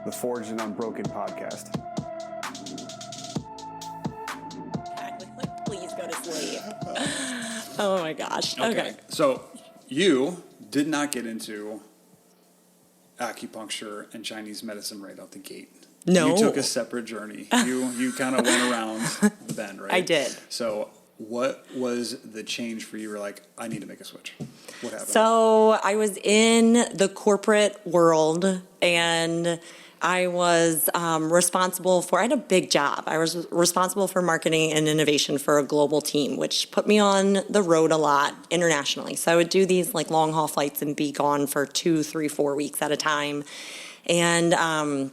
the Forged and Unbroken podcast. Please go to sleep. Oh my gosh. Okay. So you did not get into acupuncture and Chinese medicine right out the gate. No. You took a separate journey. You kind of went around the bend, right? I did. So what was the change for you? You were like, I need to make a switch. What happened? So I was in the corporate world, and I was responsible for, I had a big job. I was responsible for marketing and innovation for a global team, which put me on the road a lot internationally. So I would do these like long haul flights and be gone for 2, 3, 4 weeks at a time. And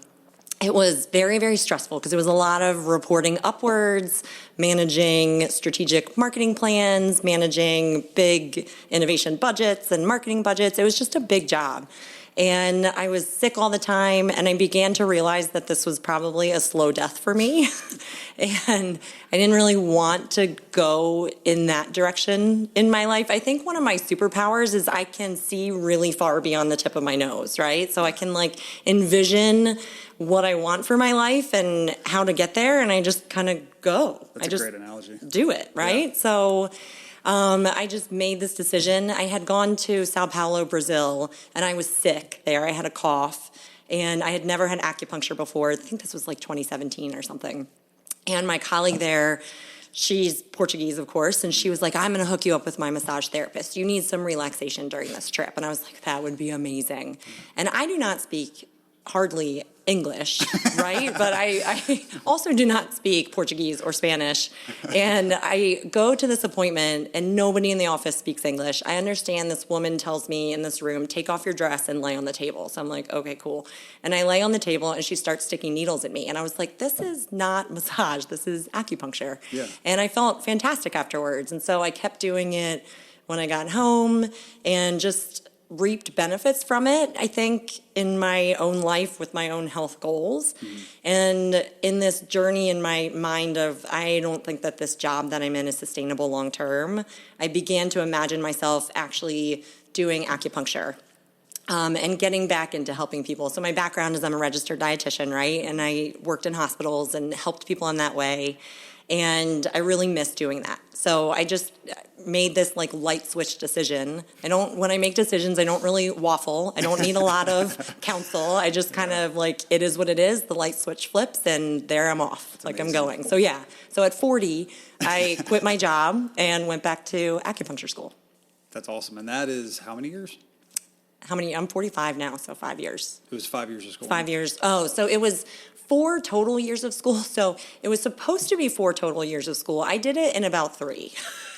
it was very, very stressful because it was a lot of reporting upwards, managing strategic marketing plans, managing big innovation budgets and marketing budgets. It was just a big job. And I was sick all the time, and I began to realize that this was probably a slow death for me. And I didn't really want to go in that direction in my life. I think one of my superpowers is I can see really far beyond the tip of my nose, right? So I can like envision what I want for my life and how to get there, and I just kind of go. That's a great analogy. Do it, right? Yeah. So I just made this decision. I had gone to Sao Paulo, Brazil, and I was sick there. I had a cough, and I had never had acupuncture before. I think this was like 2017 or something. And my colleague there, she's Portuguese, of course, and she was like, I'm going to hook you up with my massage therapist. You need some relaxation during this trip. And I was like, that would be amazing. And I do not speak hardly English, right? But I also do not speak Portuguese or Spanish. And I go to this appointment and nobody in the office speaks English. I understand this woman tells me in this room, take off your dress and lay on the table. So I'm like, okay, cool. And I lay on the table and she starts sticking needles at me. And I was like, this is not massage, this is acupuncture. Yeah. And I felt fantastic afterwards. And so I kept doing it when I got home and just reaped benefits from it, I think, in my own life with my own health goals. Mm-hmm. And in this journey in my mind of, I don't think that this job that I'm in is sustainable long term, I began to imagine myself actually doing acupuncture and getting back into helping people. So my background is I'm a registered dietitian, right? And I worked in hospitals and helped people in that way. And I really miss doing that. So I just made this like light switch decision. When I make decisions, I don't really waffle. I don't need a lot of counsel. I just kind of like, it is what it is. The light switch flips and there I'm off. That's like amazing. I'm going. So yeah. So at 40, I quit my job and went back to acupuncture school. That's awesome. And that is how many years? I'm 45 now, so 5 years. It was 5 years of school. 5 years. Oh, so it was 4 total years of school. So it was supposed to be 4 total years of school. I did it in about 3.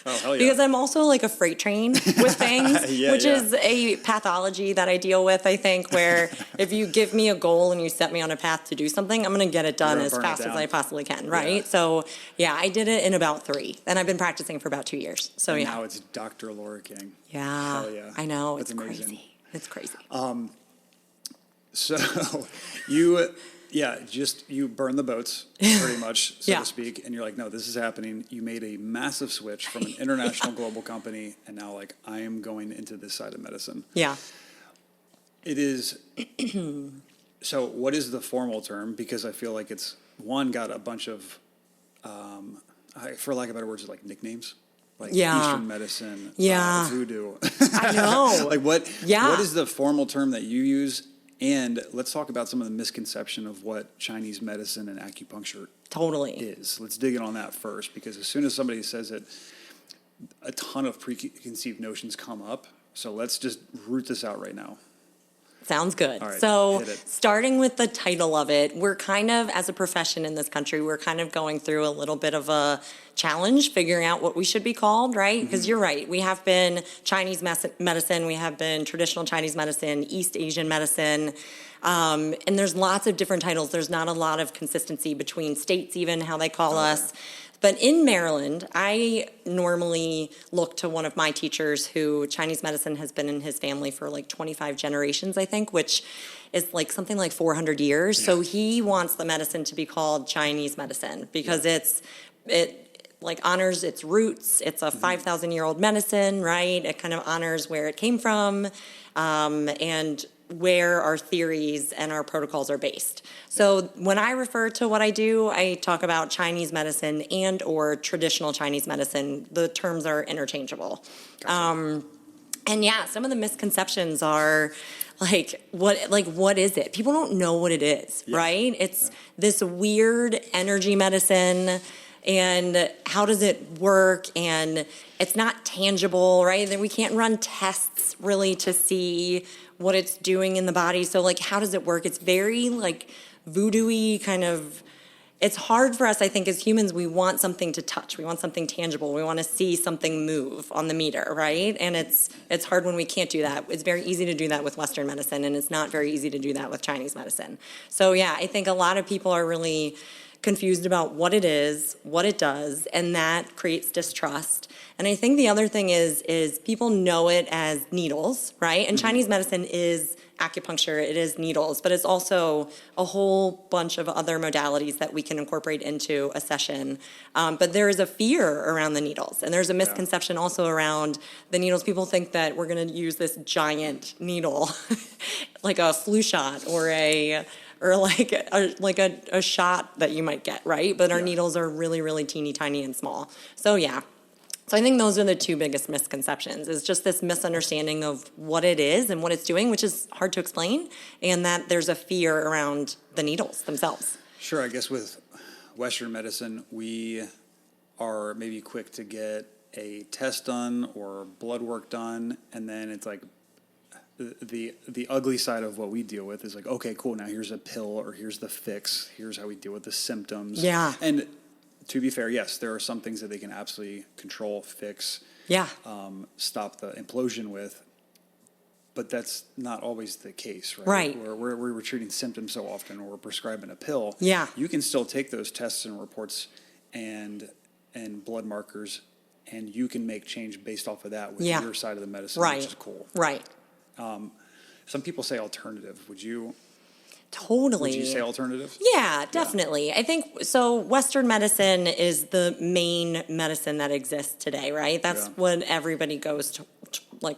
Oh, hell yeah. Because I'm also like a freight train with things, which is a pathology that I deal with, I think, where if you give me a goal and you set me on a path to do something, I'm going to get it done as fast as I possibly can, right? Yeah. So, yeah, I did it in about 3. And I've been practicing for about 2 years. So, and yeah. now it's Dr. Laura King. Yeah. Hell yeah. I know. That's it's amazing. Crazy. It's crazy. So you burn the boats, pretty much, so to speak, and you're like, no, this is happening. You made a massive switch from an international global company, and now, like, I am going into this side of medicine. Yeah. It is, so what is the formal term? Because I feel like it's, got a bunch of, for lack of better words, like nicknames. Like Eastern medicine, voodoo. I know. Like what is the formal term that you use? And let's talk about some of the misconception of what Chinese medicine and acupuncture is. Let's dig in on that first, because as soon as somebody says it, a ton of preconceived notions come up. So let's just root this out right now. Sounds good. All right, so starting with the title of it, we're kind of, as a profession in this country, we're kind of going through a little bit of a challenge figuring out what we should be called, right? Because you're right. We have been Chinese medicine. We have been traditional Chinese medicine, East Asian medicine. And there's lots of different titles. There's not a lot of consistency between states, even how they call us. But in Maryland, I normally look to one of my teachers who Chinese medicine has been in his family for like 25 generations, I think, which is like something like 400 years. Yeah. So he wants the medicine to be called Chinese medicine because it like honors its roots. It's a 5,000-year-old medicine, right? It kind of honors where it came from. And where our theories and our protocols are based. So when I refer to what I do, I talk about Chinese medicine and or traditional Chinese medicine. The terms are interchangeable. Gotcha. And yeah, some of the misconceptions are what is it? People don't know what it is, right? It's this weird energy medicine, and how does it work? And it's not tangible, right? Then we can't run tests really to see what it's doing in the body. So like, how does it work? It's very like voodoo-y kind of. It's hard for us, I think, as humans. We want something to touch. We want something tangible. We want to see something move on the meter, right? And it's hard when we can't do that. It's very easy to do that with Western medicine, and it's not very easy to do that with Chinese medicine. So yeah, I think a lot of people are really confused about what it is, what it does, and that creates distrust. And I think the other thing is people know it as needles, right? And Chinese medicine is acupuncture, it is needles, but it's also a whole bunch of other modalities that we can incorporate into a session. But there is a fear around the needles, and there's a misconception also around the needles. People think that we're going to use this giant needle, like a flu shot or a shot that you might get, right? But our needles are really, really teeny tiny and small. So yeah. So I think those are the two biggest misconceptions, is just this misunderstanding of what it is and what it's doing, which is hard to explain, and that there's a fear around the needles themselves. Sure. I guess with Western medicine, we are maybe quick to get a test done or blood work done, and then it's like the ugly side of what we deal with is like, okay, cool, now here's a pill, or here's the fix, here's how we deal with the symptoms. Yeah. And to be fair, yes, there are some things that they can absolutely control, fix, stop the implosion with, but that's not always the case, right? Right. We're treating symptoms so often, or we're prescribing a pill. Yeah. You can still take those tests and reports and blood markers, and you can make change based off of that with your side of the medicine, which is cool. Right. Some people say alternative. Would you Totally. say alternative? Yeah, definitely. I think so. Western medicine is the main medicine that exists today, right? That's what everybody goes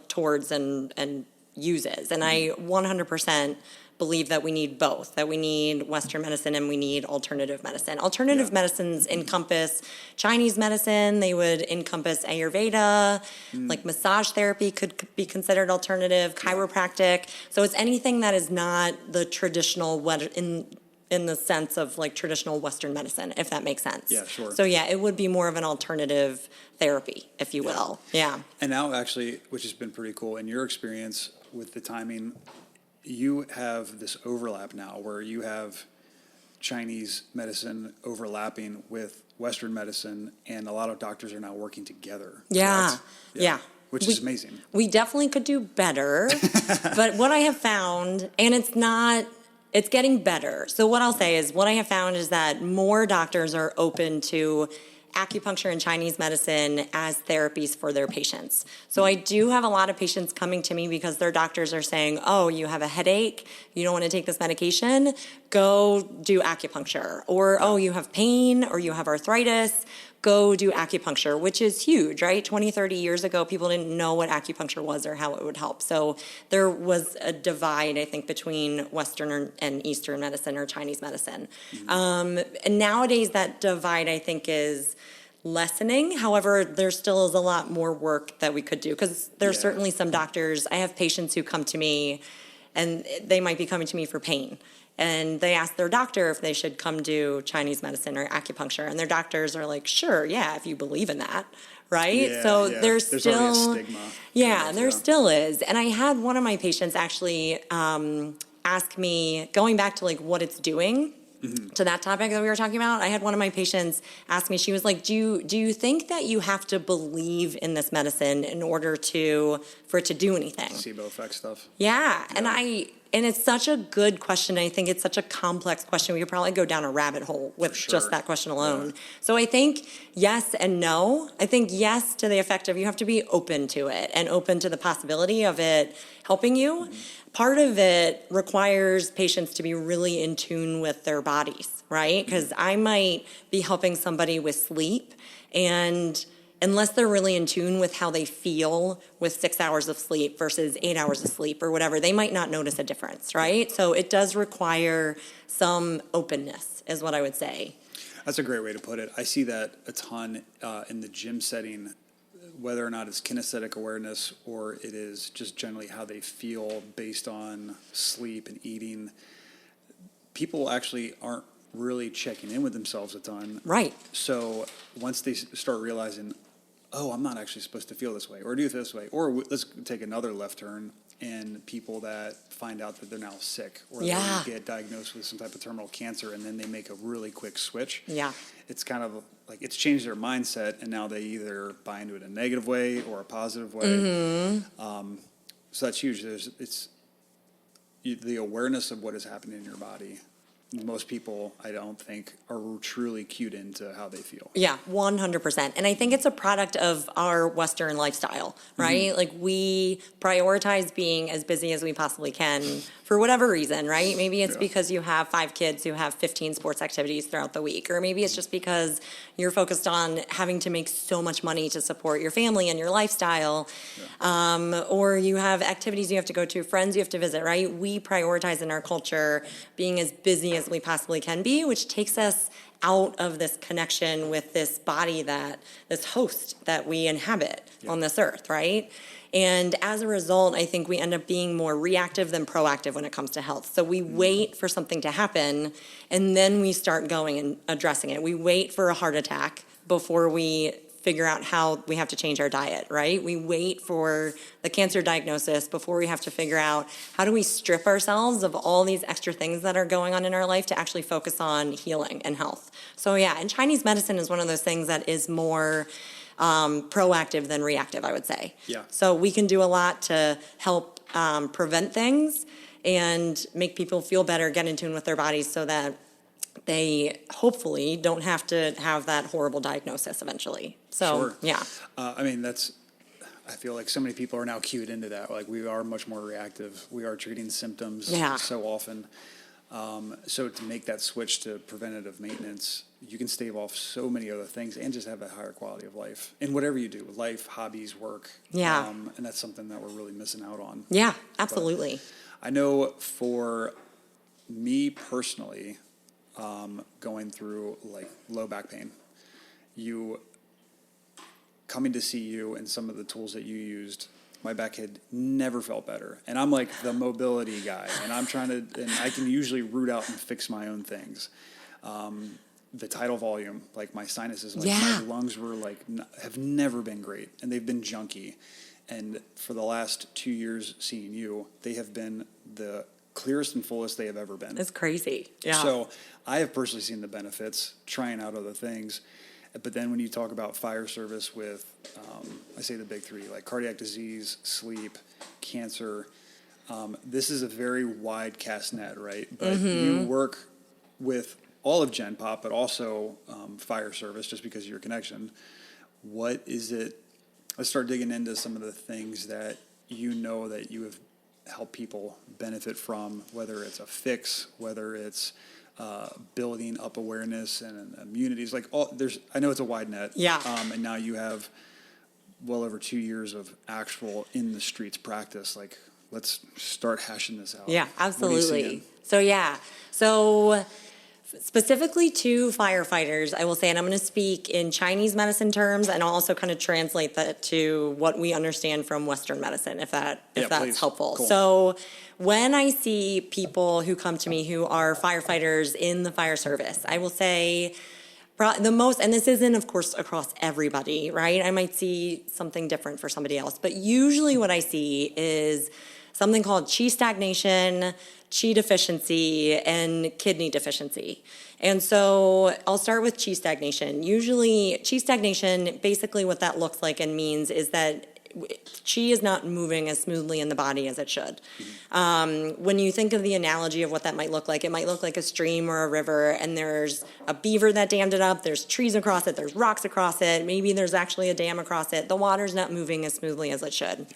towards and uses. And I 100% believe that we need both, that we need Western medicine and we need alternative medicine. Alternative medicines encompass Chinese medicine, they would encompass Ayurveda, like massage therapy could be considered alternative, chiropractic. So it's anything that is not the traditional, in the sense of like traditional Western medicine, if that makes sense. Yeah, sure. So yeah, it would be more of an alternative therapy, if you will. Yeah. And now actually, which has been pretty cool, in your experience with the timing, you have this overlap now where you have Chinese medicine overlapping with Western medicine, and a lot of doctors are now working together. Yeah. Which is amazing. We definitely could do better, but what I have found, and it's getting better. So what I'll say is, what I have found is that more doctors are open to acupuncture and Chinese medicine as therapies for their patients. So I do have a lot of patients coming to me because their doctors are saying, oh, you have a headache, you don't want to take this medication, go do acupuncture. Or, oh, you have pain or you have arthritis, go do acupuncture, which is huge, right? 20, 30 years ago, people didn't know what acupuncture was or how it would help. So there was a divide, I think, between Western and Eastern medicine or Chinese medicine. And nowadays, that divide, I think, is lessening. However, there still is a lot more work that we could do, because there's certainly some doctors. I have patients who come to me, and they might be coming to me for pain. And they ask their doctor if they should come do Chinese medicine or acupuncture. And their doctors are like, sure, yeah, if you believe in that, right? So there's still already a stigma. Yeah, there still is. And I had one of my patients actually ask me, going back to like what it's doing, to that topic that we were talking about, I had one of my patients ask me, she was like, do you think that you have to believe in this medicine in order for it to do anything? Placebo effect stuff. Yeah. And it's such a good question. I think it's such a complex question. We could probably go down a rabbit hole with just that question alone. So I think yes and no. I think yes to the effect of you have to be open to it and open to the possibility of it helping you. Part of it requires patients to be really in tune with their bodies, right? Because I might be helping somebody with sleep, and unless they're really in tune with how they feel with 6 hours of sleep versus 8 hours of sleep or whatever, they might not notice a difference, right? So it does require some openness, is what I would say. That's a great way to put it. I see that a ton in the gym setting, whether or not it's kinesthetic awareness or it is just generally how they feel based on sleep and eating. People actually aren't really checking in with themselves a ton. Right. So once they start realizing, oh, I'm not actually supposed to feel this way or do it this way, or let's take another left turn, and people that find out that they're now sick or they get diagnosed with some type of terminal cancer and then they make a really quick switch. Yeah. It's kind of like it's changed their mindset, and now they either buy into it in a negative way or a positive way. Mm-hmm. So that's huge. The awareness of what is happening in your body. Most people, I don't think, are truly cued into how they feel. Yeah, 100%. And I think it's a product of our Western lifestyle, right? Mm-hmm. Like, we prioritize being as busy as we possibly can for whatever reason, right? Maybe it's because you have 5 kids who have 15 sports activities throughout the week, or maybe it's just because you're focused on having to make so much money to support your family and your lifestyle, or you have activities you have to go to, friends you have to visit, right? We prioritize in our culture being as busy as we possibly can be, which takes us out of this connection with this body, this host that we inhabit on this earth, right? And as a result, I think we end up being more reactive than proactive when it comes to health. So we wait for something to happen, and then we start going and addressing it. We wait for a heart attack before we figure out how we have to change our diet, right? We wait for the cancer diagnosis before we have to figure out how do we strip ourselves of all these extra things that are going on in our life to actually focus on healing and health. So yeah, and Chinese medicine is one of those things that is more proactive than reactive, I would say. Yeah. So we can do a lot to help prevent things and make people feel better, get in tune with their bodies so that they hopefully don't have to have that horrible diagnosis eventually. So, yeah. I feel like so many people are now cued into that. Like, we are much more reactive. We are treating symptoms so often. So to make that switch to preventative maintenance, you can stave off so many other things and just have a higher quality of life in whatever you do, life, hobbies, work. Yeah. And that's something that we're really missing out on. Yeah, absolutely. But I know for me personally, going through like low back pain, coming to see you and some of the tools that you used, my back had never felt better. And I'm like the mobility guy, and and I can usually root out and fix my own things. The tidal volume, like my sinuses, my lungs were have never been great, and they've been junky. And for the last 2 years seeing you, they have been the clearest and fullest they have ever been. It's crazy. Yeah. So I have personally seen the benefits, trying out other things. But then when you talk about fire service with, I say the big 3, like cardiac disease, sleep, cancer, this is a very wide cast net, right? But you work with all of Gen Pop, but also fire service, just because of your connection. What is it? Let's start digging into some of the things that you know that you have helped people benefit from, whether it's a fix, whether it's building up awareness and immunities. I know it's a wide net. Yeah. And now you have well over 2 years of actual in the streets practice. Like, let's start hashing this out. Yeah, absolutely. So specifically to firefighters, I will say, and I'm going to speak in Chinese medicine terms, and I'll also kind of translate that to what we understand from Western medicine, if that's please. helpful. Cool. So when I see people who come to me who are firefighters in the fire service, I will say the most, and this isn't, of course, across everybody, right? I might see something different for somebody else, but usually what I see is something called qi stagnation, qi deficiency, and kidney deficiency. And so I'll start with qi stagnation. Usually, qi stagnation, basically what that looks like and means is that qi is not moving as smoothly in the body as it should. When you think of the analogy of what that might look like, it might look like a stream or a river, and there's a beaver that dammed it up, there's trees across it, there's rocks across it, maybe there's actually a dam across it. The water's not moving as smoothly as it should.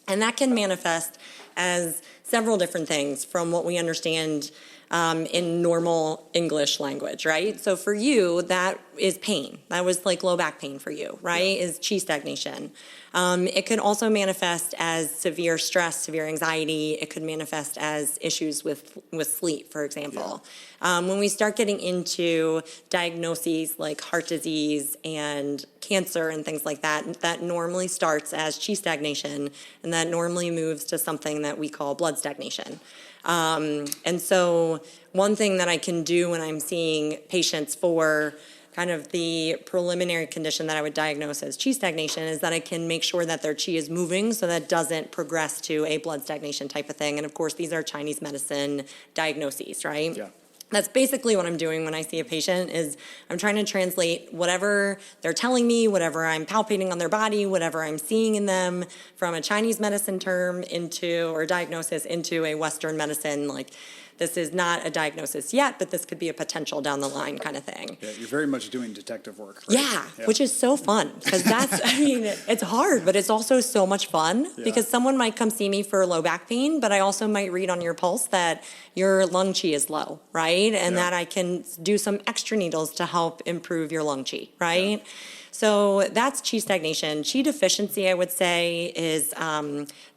And that can manifest as several different things from what we understand in normal English language, right? So for you, that is pain. That was like low back pain for you, right? Is chi stagnation. It could also manifest as severe stress, severe anxiety. It could manifest as issues with sleep, for example. When we start getting into diagnoses like heart disease and cancer and things like that, that normally starts as chi stagnation, and that normally moves to something that we call blood stagnation. And so one thing that I can do when I'm seeing patients for kind of the preliminary condition that I would diagnose as chi stagnation is that I can make sure that their chi is moving so that doesn't progress to a blood stagnation type of thing. And of course, these are Chinese medicine diagnoses, right? Yeah. That's basically what I'm doing when I see a patient is I'm trying to translate whatever they're telling me, whatever I'm palpating on their body, whatever I'm seeing in them from a Chinese medicine term into or diagnosis into a Western medicine. Like, this is not a diagnosis yet, but this could be a potential down the line kind of thing. Yeah, you're very much doing detective work, right? Yeah, which is so fun because that's, I mean, it's hard, but it's also so much fun because someone might come see me for low back pain, but I also might read on your pulse that your lung chi is low, right? And that I can do some extra needles to help improve your lung chi, right? Yeah. So that's chi stagnation. Chi deficiency, I would say, is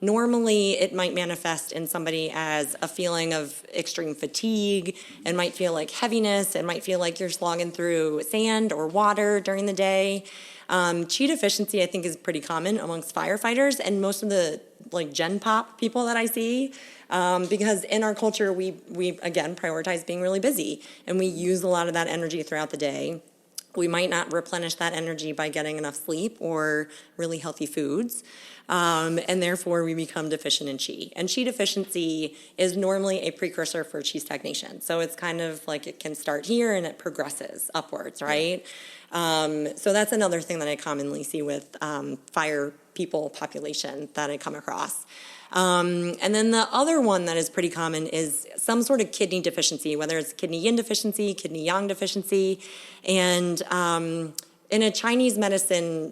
normally it might manifest in somebody as a feeling of extreme fatigue. It might feel like heaviness. It might feel like you're slogging through sand or water during the day. Chi deficiency, I think, is pretty common amongst firefighters and most of the like Gen Pop people that I see. Because in our culture, we again prioritize being really busy, and we use a lot of that energy throughout the day. We might not replenish that energy by getting enough sleep or really healthy foods, and therefore we become deficient in chi. And chi deficiency is normally a precursor for chi stagnation. So it's kind of like it can start here and it progresses upwards, right? So that's another thing that I commonly see with fire people population that I come across. And then the other one that is pretty common is some sort of kidney deficiency, whether it's kidney yin deficiency, kidney yang deficiency. And in a Chinese medicine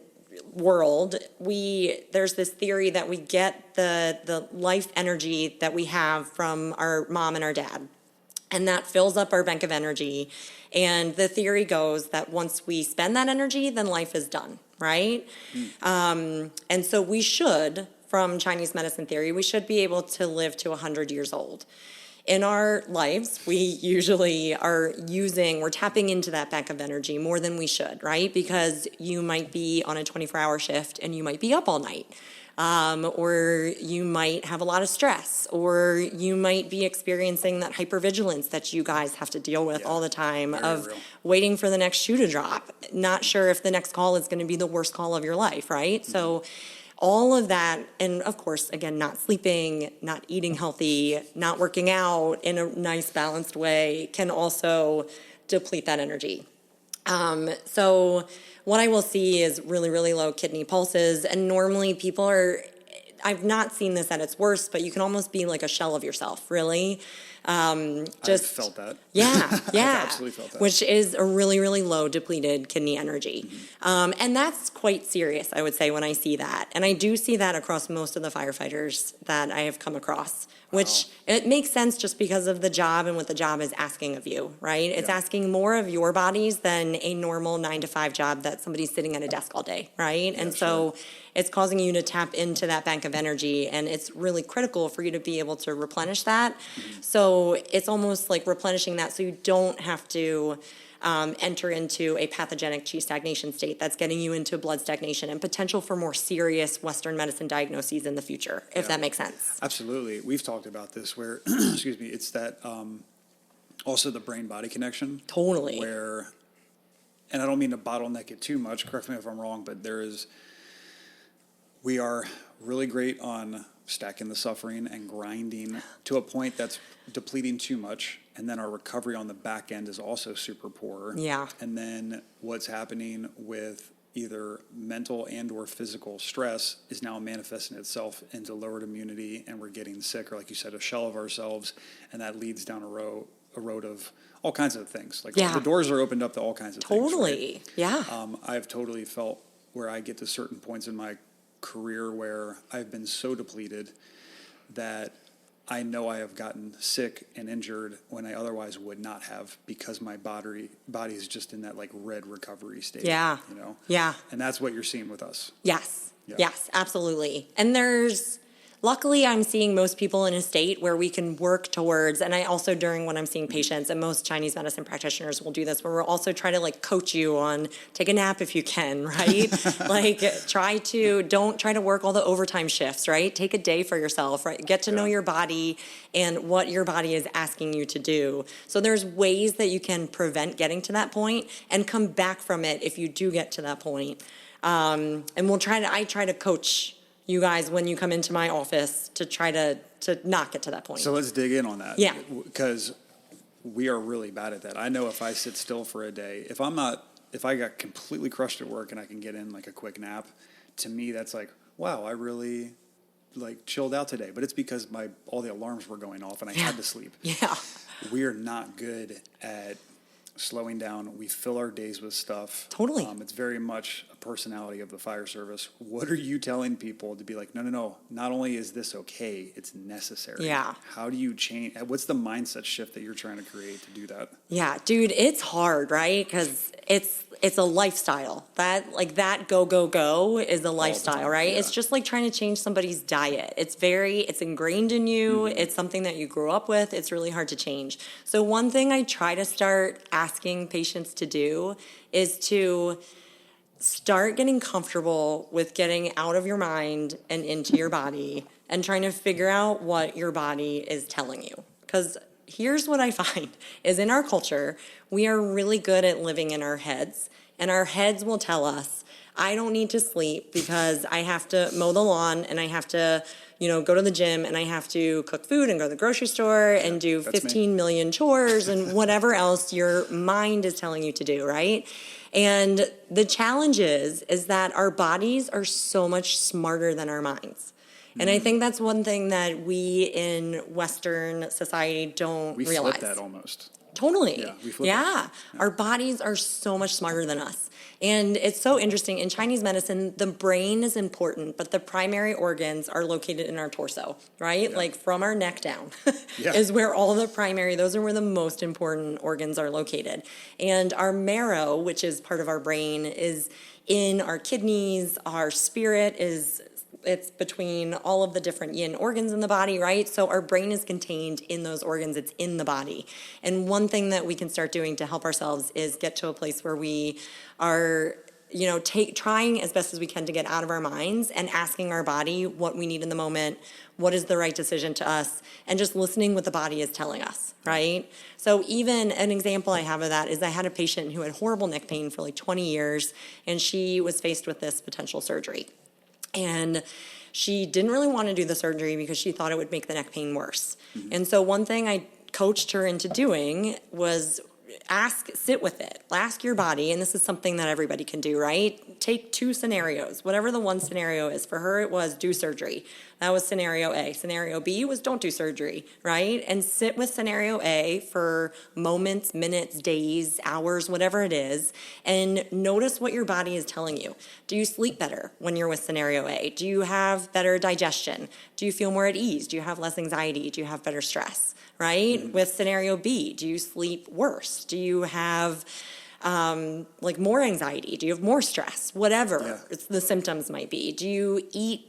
world, there's this theory that we get the life energy that we have from our mom and our dad. And that fills up our bank of energy. And the theory goes that once we spend that energy, then life is done, right? And so we should, from Chinese medicine theory, we should be able to live to 100 years old. In our lives, we usually we're tapping into that bank of energy more than we should, right? Because you might be on a 24-hour shift and you might be up all night. Or you might have a lot of stress, or you might be experiencing that hypervigilance that you guys have to deal with all the time of waiting for the next shoe to drop, not sure if the next call is going to be the worst call of your life, right? Mm-hmm. So all of that, and of course, again, not sleeping, not eating healthy, not working out in a nice balanced way can also deplete that energy. So what I will see is really, really low kidney pulses. And normally people I've not seen this at its worst, but you can almost be like a shell of yourself, really. I've felt that. Yeah. I've absolutely felt that. Which is a really, really low depleted kidney energy. Mm-hmm. And that's quite serious, I would say, when I see that. And I do see that across most of the firefighters that I have come across, which it makes sense just because of the job and what the job is asking of you, right? It's asking more of your bodies than a normal 9-to-5 job that somebody's sitting at a desk all day, right? Yeah, and so it's causing you to tap into that bank of energy, and it's really critical for you to be able to replenish that. Mm-hmm. So it's almost like replenishing that so you don't have to enter into a pathogenic chi stagnation state that's getting you into blood stagnation and potential for more serious Western medicine diagnoses in the future, if that makes sense. Absolutely. We've talked about this where, excuse me, it's that also the brain-body connection. Totally. Where, and I don't mean to bottleneck it too much, correct me if I'm wrong, but we are really great on stacking the suffering and grinding to a point that's depleting too much. And then our recovery on the back end is also super poor. Yeah. And then what's happening with either mental and or physical stress is now manifesting itself into lowered immunity, and we're getting sick, or like you said, a shell of ourselves. And that leads down a road of all kinds of things. Like the doors are opened up to all kinds of things. Totally. Right? Yeah. I've totally felt where I get to certain points in my career where I've been so depleted that I know I have gotten sick and injured when I otherwise would not have, because my body is just in that like red recovery state. Yeah. You know? Yeah. And that's what you're seeing with us. Yes. Yeah. Yes, absolutely. And luckily, I'm seeing most people in a state where we can work towards, and I also, during when I'm seeing patients, and most Chinese medicine practitioners will do this, where we'll also try to like coach you on take a nap if you can, right? Like don't try to work all the overtime shifts, right? Take a day for yourself, right? Get to know your body and what your body is asking you to do. So there's ways that you can prevent getting to that point and come back from it if you do get to that point. And I try to coach you guys when you come into my office to try to not get to that point. So let's dig in on that. Yeah. Because we are really bad at that. I know if I sit still for a day, if I got completely crushed at work and I can get in like a quick nap, to me that's like, wow, I really like chilled out today. But it's because all the alarms were going off and I had to sleep. Yeah. We are not good at slowing down. We fill our days with stuff. Totally. It's very much a personality of the fire service. What are you telling people to be like, no, not only is this okay, it's necessary. Yeah. How do you change? What's the mindset shift that you're trying to create to do that? Yeah, dude, it's hard, right? Because it's a lifestyle. That go is a lifestyle, right? Yeah. It's just like trying to change somebody's diet. It's ingrained in you. Mm-hmm. It's something that you grew up with. It's really hard to change. So one thing I try to start asking patients to do is to start getting comfortable with getting out of your mind and into your body and trying to figure out what your body is telling you. Because here's what I find is in our culture, we are really good at living in our heads, and our heads will tell us, I don't need to sleep because I have to mow the lawn and I have to, go to the gym and I have to cook food and go to the grocery store and do 15 million chores and whatever else your mind is telling you to do, right? And the challenge is that our bodies are so much smarter than our minds. And I think that's one thing that we in Western society don't realize. We flip that almost. Totally. Yeah, we flip yeah. Our bodies are so much smarter than us. And it's so interesting. In Chinese medicine, the brain is important, but the primary organs are located in our torso, right? Yeah. Like from our neck down is where those are where the most important organs are located. And our marrow, which is part of our brain, is in our kidneys. Our spirit it's between all of the different yin organs in the body, right? So our brain is contained in those organs. It's in the body. And one thing that we can start doing to help ourselves is get to a place where we are, trying as best as we can to get out of our minds and asking our body what we need in the moment, what is the right decision to us, and just listening what the body is telling us, right? So even an example I have of that is I had a patient who had horrible neck pain for like 20 years, and she was faced with this potential surgery. And she didn't really want to do the surgery because she thought it would make the neck pain worse. Mm-hmm. And so one thing I coached her into doing was sit with it. Ask your body, and this is something that everybody can do, right? Take two scenarios. Whatever the one scenario is. For her, it was do surgery. That was scenario A. Scenario B was don't do surgery, right? And sit with scenario A for moments, minutes, days, hours, whatever it is, and notice what your body is telling you. Do you sleep better when you're with scenario A? Do you have better digestion? Do you feel more at ease? Do you have less anxiety? Do you have better stress, right? Mm-hmm. With scenario B, do you sleep worse? Do you have more anxiety? Do you have more stress? Whatever the symptoms might be. Do you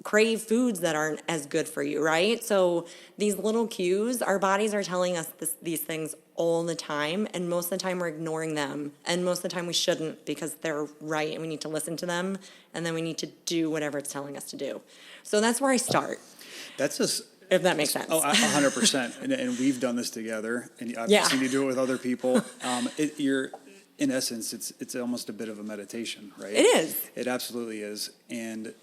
crave foods that aren't as good for you, right? So these little cues, our bodies are telling us these things all the time, and most of the time we're ignoring them, and most of the time we shouldn't because they're right and we need to listen to them, and then we need to do whatever it's telling us to do. So that's where I start. That's just... If that makes sense. Oh, 100%. And we've done this together, and I've seen you do it with other people. In essence, it's almost a bit of a meditation, right? It is. It absolutely is. And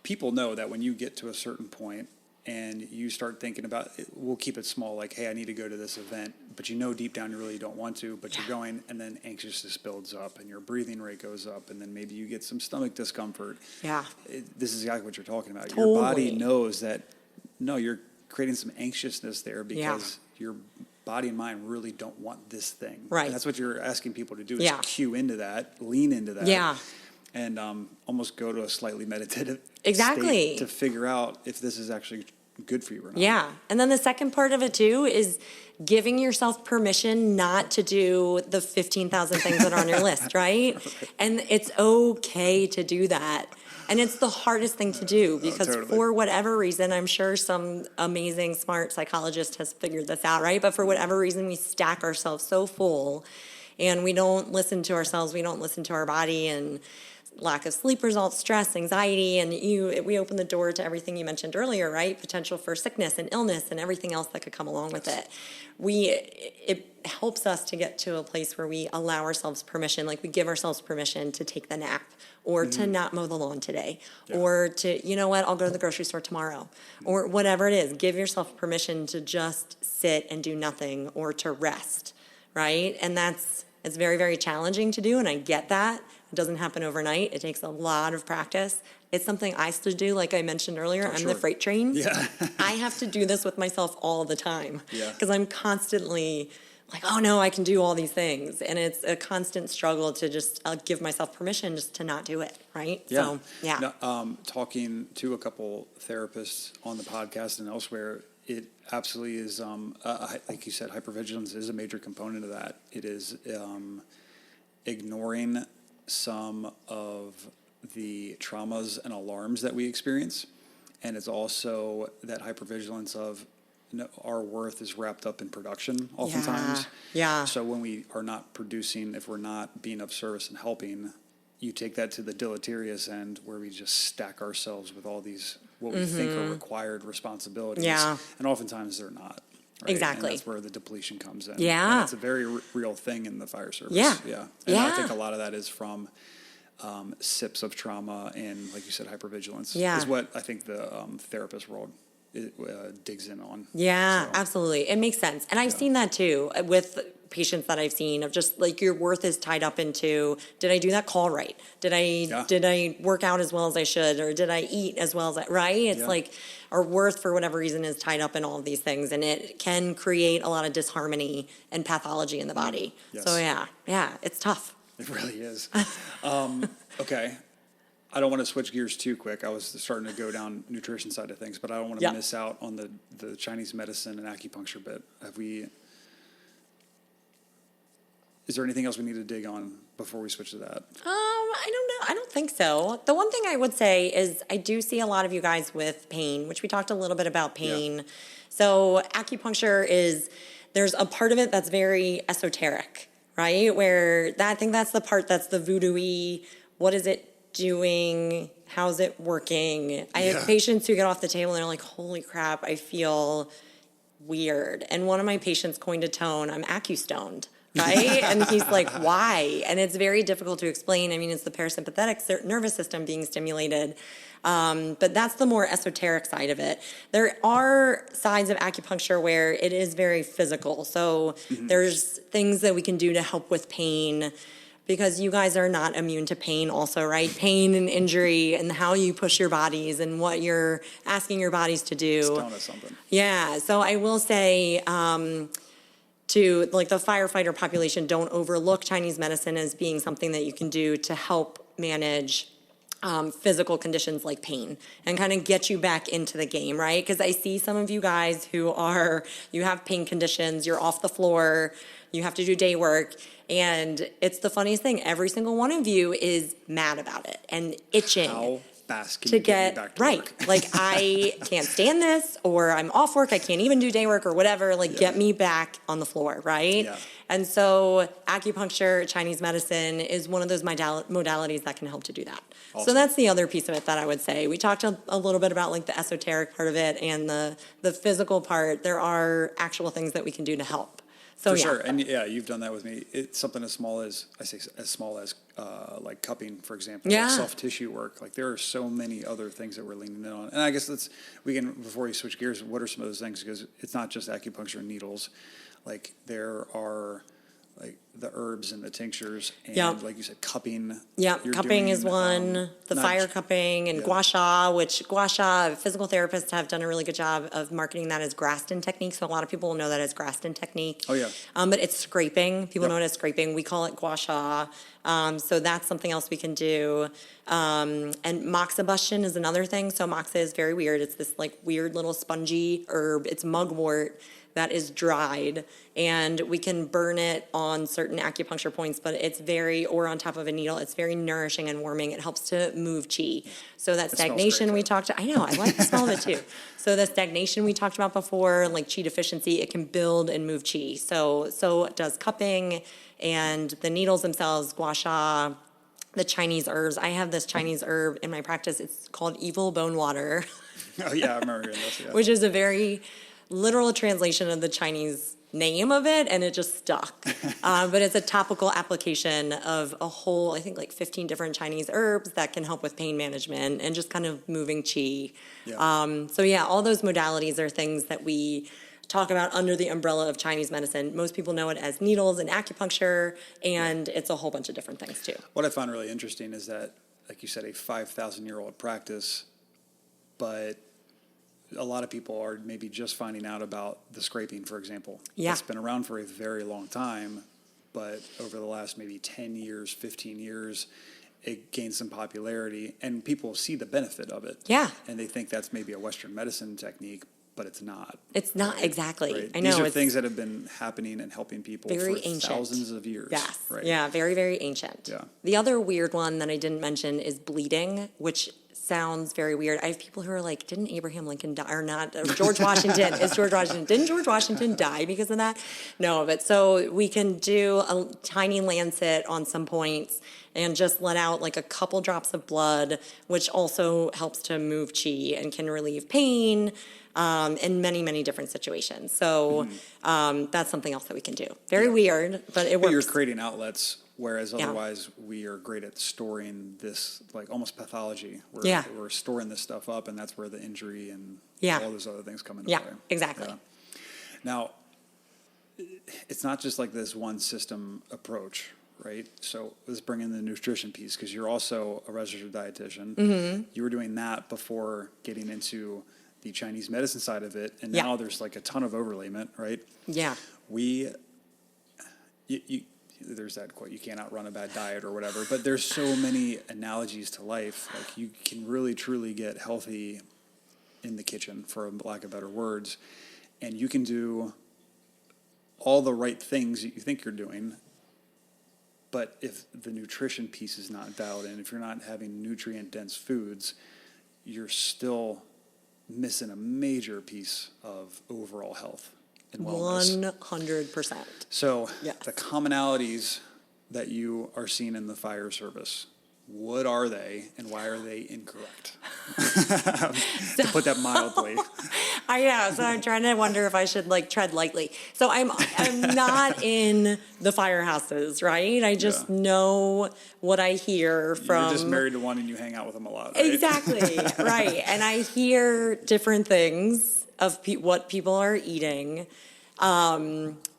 people know that when you get to a certain point and you start thinking about it, we'll keep it small, like, hey, I need to go to this event, but deep down you really don't want to, but you're going, and then anxiousness builds up and your breathing rate goes up, and then maybe you get some stomach discomfort. Yeah. This is exactly what you're talking about. Totally. Your body knows that, no, you're creating some anxiousness there because your body and mind really don't want this thing. Right. And that's what you're asking people to do is cue into that, lean into that. Yeah. And almost go to a slightly meditative state to figure out if this is actually good for you or not. Yeah. And then the second part of it too is giving yourself permission not to do the 15,000 things that are on your list, right? And it's okay to do that. And it's the hardest thing to do because totally. for whatever reason, I'm sure some amazing, smart psychologist has figured this out, right? But for whatever reason, we stack ourselves so full and we don't listen to ourselves, we don't listen to our body, and lack of sleep results, stress, anxiety, and we open the door to everything you mentioned earlier, right? Potential for sickness and illness and everything else that could come along with it. It helps us to get to a place where we allow ourselves permission, like we give ourselves permission to take the nap or to not mow the lawn today or to, you know what, I'll go to the grocery store tomorrow or whatever it is. Give yourself permission to just sit and do nothing or to rest, right? And it's very, very challenging to do, and I get that. It doesn't happen overnight. It takes a lot of practice. It's something I still do, like I mentioned earlier. I'm the freight train. Yeah. I have to do this with myself all the time Yeah. because I'm constantly like, oh no, I can do all these things. And it's a constant struggle to just give myself permission just to not do it, right? Yeah. So, yeah. Now, talking to a couple therapists on the podcast and elsewhere, it absolutely is, like you said, hypervigilance is a major component of that. It is ignoring some of the traumas and alarms that we experience. And it's also that hypervigilance of our worth is wrapped up in production oftentimes. Yeah. So when we are not producing, if we're not being of service and helping, you take that to the deleterious end where we just stack ourselves with all these what we think are required responsibilities. Yeah. And oftentimes they're not. Right? Exactly. And that's where the depletion comes in. Yeah. And it's a very real thing in the fire service. Yeah. Yeah. And I think a lot of that is from sips of trauma and, like you said, hypervigilance. Yeah. Is what I think the therapist world digs in on. Yeah, So, absolutely. It makes sense. And I've seen that too with patients that I've seen of just like your worth is tied up into, did I do that call right? Did I work out as well as I should? Or did I eat as well as right? It's like our worth for whatever reason is tied up in all of these things, and it can create a lot of disharmony and pathology in the body. Yes. So yeah, it's tough. It really is. Okay. I don't want to switch gears too quick. I was starting to go down nutrition side of things, but I don't want to miss out on the Chinese medicine and acupuncture bit. Is there anything else we need to dig on before we switch to that? I don't know. I don't think so. The one thing I would say is I do see a lot of you guys with pain, which we talked a little bit about pain. Yeah. So acupuncture there's a part of it that's very esoteric, right? Where I think that's the part that's the voodoo-y, what is it doing? How's it working? I have patients who get off the table and they're like, holy crap, I feel weird. And one of my patients coined a tone, I'm acu-stoned. Right? And he's like, why? And it's very difficult to explain. I mean, it's the parasympathetic nervous system being stimulated. But that's the more esoteric side of it. There are sides of acupuncture where it is very physical. So there's things that we can do to help with pain, because you guys are not immune to pain also, right? Pain and injury and how you push your bodies and what you're asking your bodies to do. It's telling us something. Yeah. So I will say, to like the firefighter population, don't overlook Chinese medicine as being something that you can do to help manage physical conditions like pain and kind of get you back into the game, right? Because I see some of you guys you have pain conditions, you're off the floor, you have to do day work, and it's the funniest thing. Every single one of you is mad about it and itching. How fast can you get me back to work? Like, I can't stand this, or I'm off work, I can't even do day work or whatever, get me back on the floor, right? Yeah. And so acupuncture, Chinese medicine is one of those modalities that can help to do that. Awesome. So that's the other piece of it that I would say. We talked a little bit about like the esoteric part of it and the physical part. There are actual things that we can do to help. So, For sure. And you've done that with me. It's something as small as, like cupping, for example, Yeah. like soft tissue work. Like there are so many other things that we're leaning in on. And I guess before we switch gears, what are some of those things? Because it's not just acupuncture and needles. Like there are like the herbs and the tinctures, and Yep. like you said, cupping. Yeah, You're cupping doing, is one. The not fire j- cupping and yeah. gua sha, which gua sha, physical therapists have done a really good job of marketing that as Graston technique. So a lot of people know that as Graston technique. Oh, yeah. But it's scraping. People Yep. know it as scraping. We call it gua sha. So that's something else we can do. And moxibustion is another thing. So moxa is very weird. It's this like weird little spongy herb. It's mugwort that is dried, and we can burn it on certain acupuncture points, but or on top of a needle. It's very nourishing and warming. It helps to move chi. So that It smells stagnation great, we too. talked, I know, I like the smell of it too. So the stagnation we talked about before, like chi deficiency, it can build and move chi. So does cupping, and the needles themselves, gua sha, the Chinese herbs. I have this Chinese herb in my practice. It's called evil bone water. Oh, yeah, I remember hearing this. Yeah. Which is a very literal translation of the Chinese name of it, and it just stuck. But it's a topical application of a whole, I think, like 15 different Chinese herbs that can help with pain management and just kind of moving chi. Yeah. So yeah, all those modalities are things that we talk about under the umbrella of Chinese medicine. Most people know it as needles and acupuncture, and it's a whole bunch of different things too. What I found really interesting is that, like you said, a 5,000-year-old practice, but a lot of people are maybe just finding out about the scraping, for example. Yeah. It's been around for a very long time, but over the last maybe 10 years, 15 years, it gained some popularity, and people see the benefit of it. Yeah. And they think that's maybe a Western medicine technique, but it's not. It's not, right? exactly. Right? I know. These are it's things that have been happening and helping people very for ancient. thousands of years. Yes. Right. Yeah, very, very ancient. Yeah. The other weird one that I didn't mention is bleeding, which sounds very weird. I have people who are like, didn't Abraham Lincoln die, or not, George Washington, didn't George Washington die because of that? No, but so we can do a tiny lancet on some points and just let out like a couple drops of blood, which also helps to move chi and can relieve pain in many, many different situations. So that's something else that we can do. Very weird, but it But works. you're creating outlets, whereas Yeah. otherwise we are great at storing this, like almost pathology. Yeah. We're storing this stuff up, and that's where the injury and Yeah. all those other things come into Yeah, play. exactly. Now, it's not just like this one system approach, right? So let's bring in the nutrition piece, because you're also a registered dietitian. Mm-hmm. You were doing that before getting into the Chinese medicine side of it, and Yeah. now there's like a ton of overlayment, right? Yeah. There's that quote, you can't outrun a bad diet or whatever, but there's so many analogies to life. Like you can really, truly get healthy in the kitchen, for lack of better words, and you can do all the right things that you think you're doing, but if the nutrition piece is not dialed in, if you're not having nutrient-dense foods, you're still missing a major piece of overall health and wellness. 100%. So Yes. the commonalities that you are seeing in the fire service, what are they and why are they incorrect? To put that mildly. So I'm trying to wonder if I should like tread lightly. So I'm not in the firehouses, right? I just know what I hear from. You're just married to one and you hang out with them a lot, right? Exactly, right. And I hear different things of what people are eating.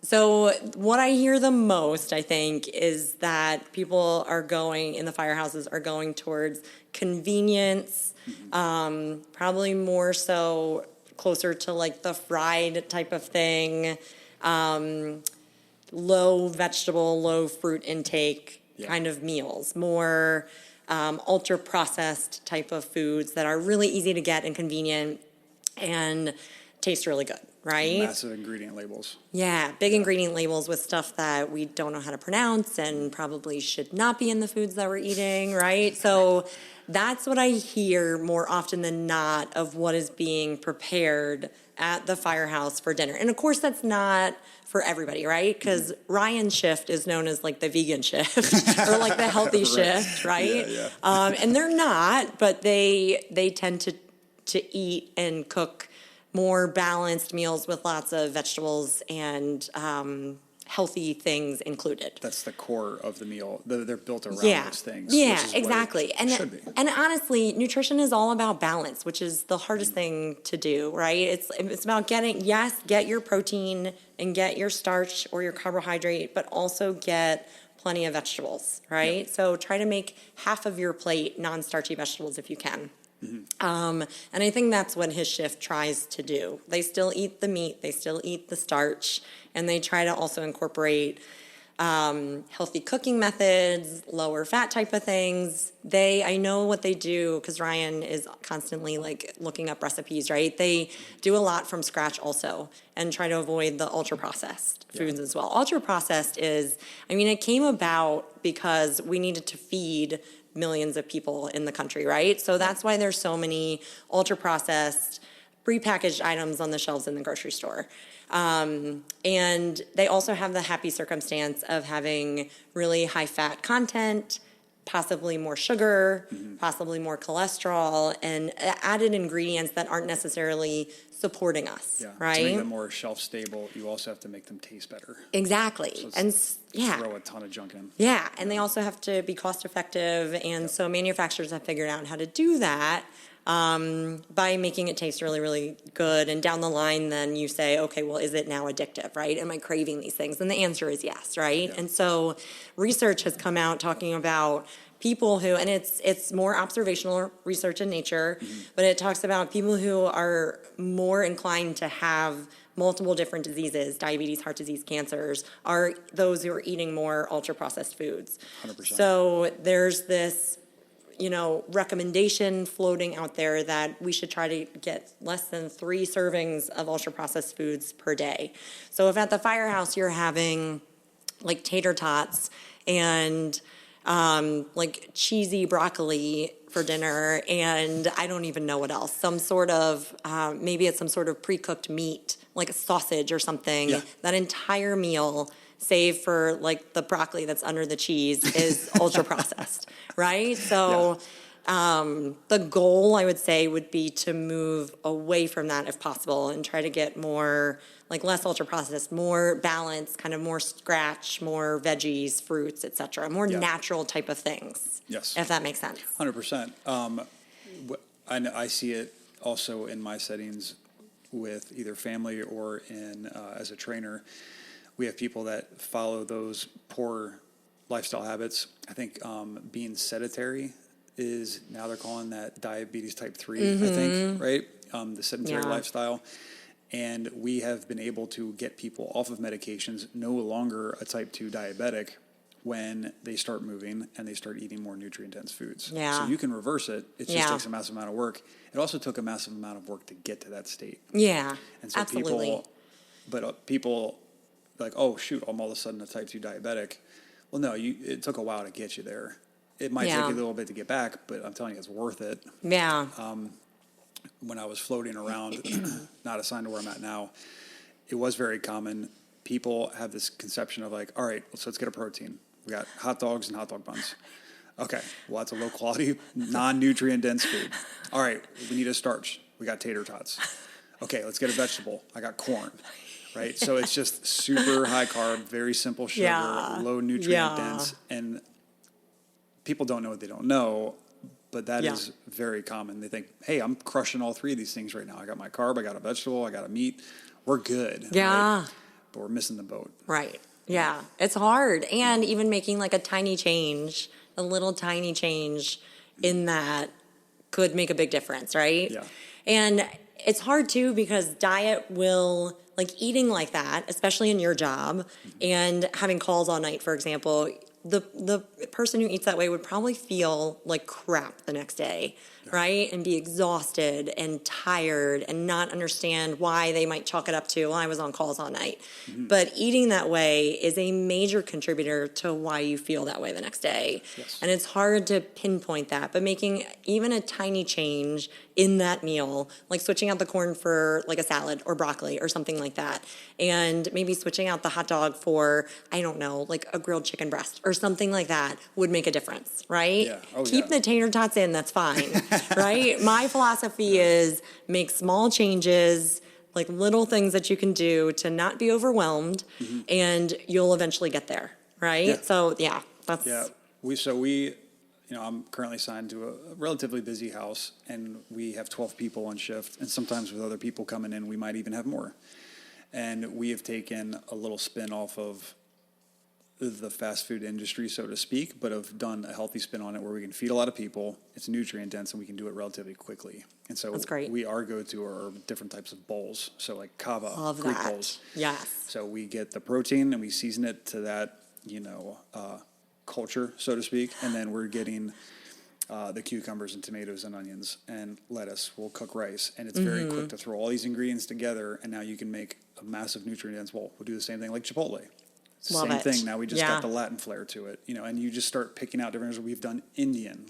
So what I hear the most, I think, is that people are going in the firehouses are going towards convenience, probably more so closer to like the fried type of thing, low vegetable, low fruit intake kind of meals, more ultra processed type of foods that are really easy to get and convenient and taste really good, right? Massive ingredient labels. Yeah, big ingredient labels with stuff that we don't know how to pronounce and probably should not be in the foods that we're eating, right? So that's what I hear more often than not of what is being prepared at the firehouse for dinner. And of course, that's not for everybody, right? Because Ryan's shift is known as like the vegan shift or like the healthy shift, right? Yeah. And they're not, but they tend to eat and cook more balanced meals with lots of vegetables and healthy things included. That's the core of the meal. They're built around those things. Yeah, which is exactly. What it should be. And honestly, nutrition is all about balance, which is the hardest thing to do, right? It's about get your protein and get your starch or your carbohydrate, but also get plenty of vegetables, right? Yep. So try to make half of your plate non-starchy vegetables if you can. And I think that's what his shift tries to do. They still eat the meat, they still eat the starch, and they try to also incorporate healthy cooking methods, lower fat type of things. I know what they do because Ryan is constantly like looking up recipes, right? They do a lot from scratch also and try to avoid the ultra processed foods as well. Ultra processed it came about because we needed to feed millions of people in the country, right? So that's why there's so many ultra processed prepackaged items on the shelves in the grocery store. And they also have the happy circumstance of having really high fat content, possibly more sugar, possibly more cholesterol, and added ingredients that aren't necessarily supporting us, right? To make them more shelf stable, you also have to make them taste better. Exactly. So throw a ton of junk in. Yeah, and they also have to be cost effective, and so manufacturers have figured out how to do that by making it taste really, really good. And down the line, then you say, okay, well, is it now addictive, right? Am I craving these things? And the answer is yes, right? Yeah. And so research has come out talking about people who, and it's more observational research in nature, but it talks about people who are more inclined to have multiple different diseases, diabetes, heart disease, cancers, are those who are eating more ultra-processed foods. 100%. So there's this, recommendation floating out there that we should try to get less than 3 servings of ultra-processed foods per day. So if at the firehouse you're having like tater tots and like cheesy broccoli for dinner, and I don't even know what else. Some sort of, maybe it's some sort of pre-cooked meat, like a sausage or something. Yeah. That entire meal, save for like the broccoli that's under the cheese, is ultra processed, right? So the goal, I would say, would be to move away from that if possible and try to get more, like less ultra processed, more balanced, kind of more scratch, more veggies, fruits, etc., more natural type of things. Yes. If that makes sense. 100%. I see it also in my settings with either family or as a trainer. We have people that follow those poor lifestyle habits. I think being sedentary is, now they're calling that diabetes type 3, I think, right? The sedentary lifestyle. And we have been able to get people off of medications, no longer a type 2 diabetic, when they start moving and they start eating more nutrient-dense foods. Yeah. So you can reverse it. It just takes a massive amount of work. It also took a massive amount of work to get to that state. Yeah, And so absolutely. people like, oh, shoot, I'm all of a sudden a type 2 diabetic. Well, no, it took a while to get you there. It might take you a little bit to get back, but I'm telling you, it's worth it. Yeah. When I was floating around, not assigned to where I'm at now, it was very common. People have this conception of like, all right, so let's get a protein. We got hot dogs and hot dog buns. Okay, well, that's a low-quality, non-nutrient dense food. All right, we need a starch. We got tater tots. Okay, let's get a vegetable. I got corn, right? So it's just super high carb, very simple sugar, low nutrient dense, and people don't know what they don't know, but that is very common. They think, hey, I'm crushing all 3 of these things right now. I got my carb, I got a vegetable, I got a meat. We're good. Yeah. Right? But we're missing the boat. Right. Yeah. It's hard. And even making like a little tiny change in that could make a big difference, right? Yeah. And it's hard too because diet will, like eating like that, especially in your job and having calls all night, for example, the person who eats that way would probably feel like crap the next day, right? And be exhausted and tired and not understand why they might chalk it up to, well, I was on calls all night. But eating that way is a major contributor to why you feel that way the next day. Yes. And it's hard to pinpoint that, but making even a tiny change in that meal, like switching out the corn for like a salad or broccoli or something like that, and maybe switching out the hot dog for, I don't know, like a grilled chicken breast or something like that would make a difference, right? Yeah. Oh, Keep the tater tots in, that's fine, right? My philosophy is make small changes like little things that you can do to not be overwhelmed, and you'll eventually get there, right? Yeah. So that's I'm currently signed to a relatively busy house, and we have 12 people on shift, and sometimes with other people coming in, we might even have more. And we have taken a little spin off of the fast food industry, so to speak, but have done a healthy spin on it where we can feed a lot of people. It's nutrient dense, and we can do it relatively quickly. And so that's great. our go-to are different types of bowls. So like kava, Love Greek that. bowls. Yes. So we get the protein and we season it to that, culture, so to speak. And then we're getting the cucumbers and tomatoes and onions and lettuce. We'll cook rice, and it's very quick to throw all these ingredients together, and now you can make a massive nutrient dense bowl. We'll do the same thing like Chipotle. It's the same thing. Now we just got the Latin flair to it, and you just start picking out different. We've done Indian.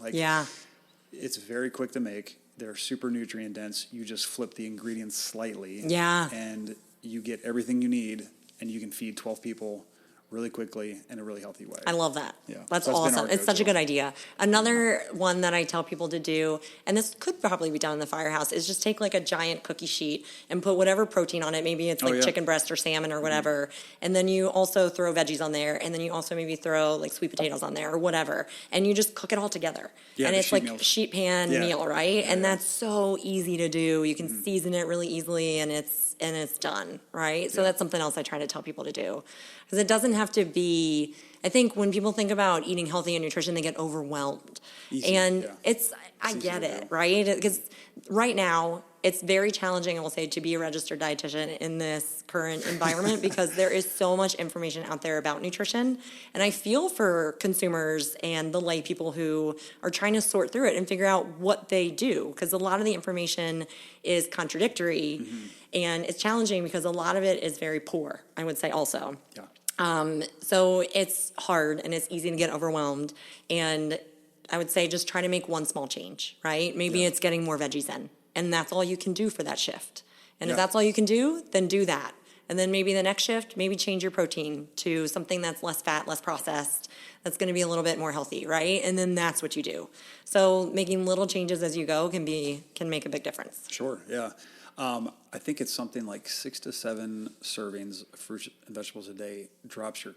It's very quick to make. They're super nutrient dense. You just flip the ingredients slightly. Yeah. And you get everything you need, and you can feed 12 people really quickly in a really healthy way. I love that. Yeah. That's been awesome. our It's such a go-to. good idea. Another one that I tell people to do, and this could probably be done in the firehouse, is just take like a giant cookie sheet and put whatever protein on it. Maybe it's like chicken breast or salmon or whatever. And then you also throw veggies on there. And then you also maybe throw like sweet potatoes on there or whatever. And you just cook it all together. Yeah, and the it's sheet like meals. sheet pan meal, right? Yeah, and yeah. that's so easy to do. You can season it really easily, and it's done, right? So that's something else I try to tell people to do. Because it doesn't have to be, I think when people think about eating healthy and nutrition, they get overwhelmed. Easy, and yeah. I It's get easy to it, do. right? Because right now, it's very challenging, I will say, to be a registered dietitian in this current environment because there is so much information out there about nutrition. And I feel for consumers and the lay people who are trying to sort through it and figure out what they do. Because a lot of the information is contradictory and it's challenging because a lot of it is very poor, I would say also. Yeah. So it's hard and it's easy to get overwhelmed. And I would say just try to make one small change, right? Maybe it's getting more veggies in. And that's all you can do for that shift. And if that's all you can do, then do that. And then maybe the next shift, maybe change your protein to something that's less fat, less processed, that's going to be a little bit more healthy, right? And then that's what you do. So making little changes as you go can make a big difference. Sure, yeah. I think it's something like 6 to 7 servings of fruits and vegetables a day drops your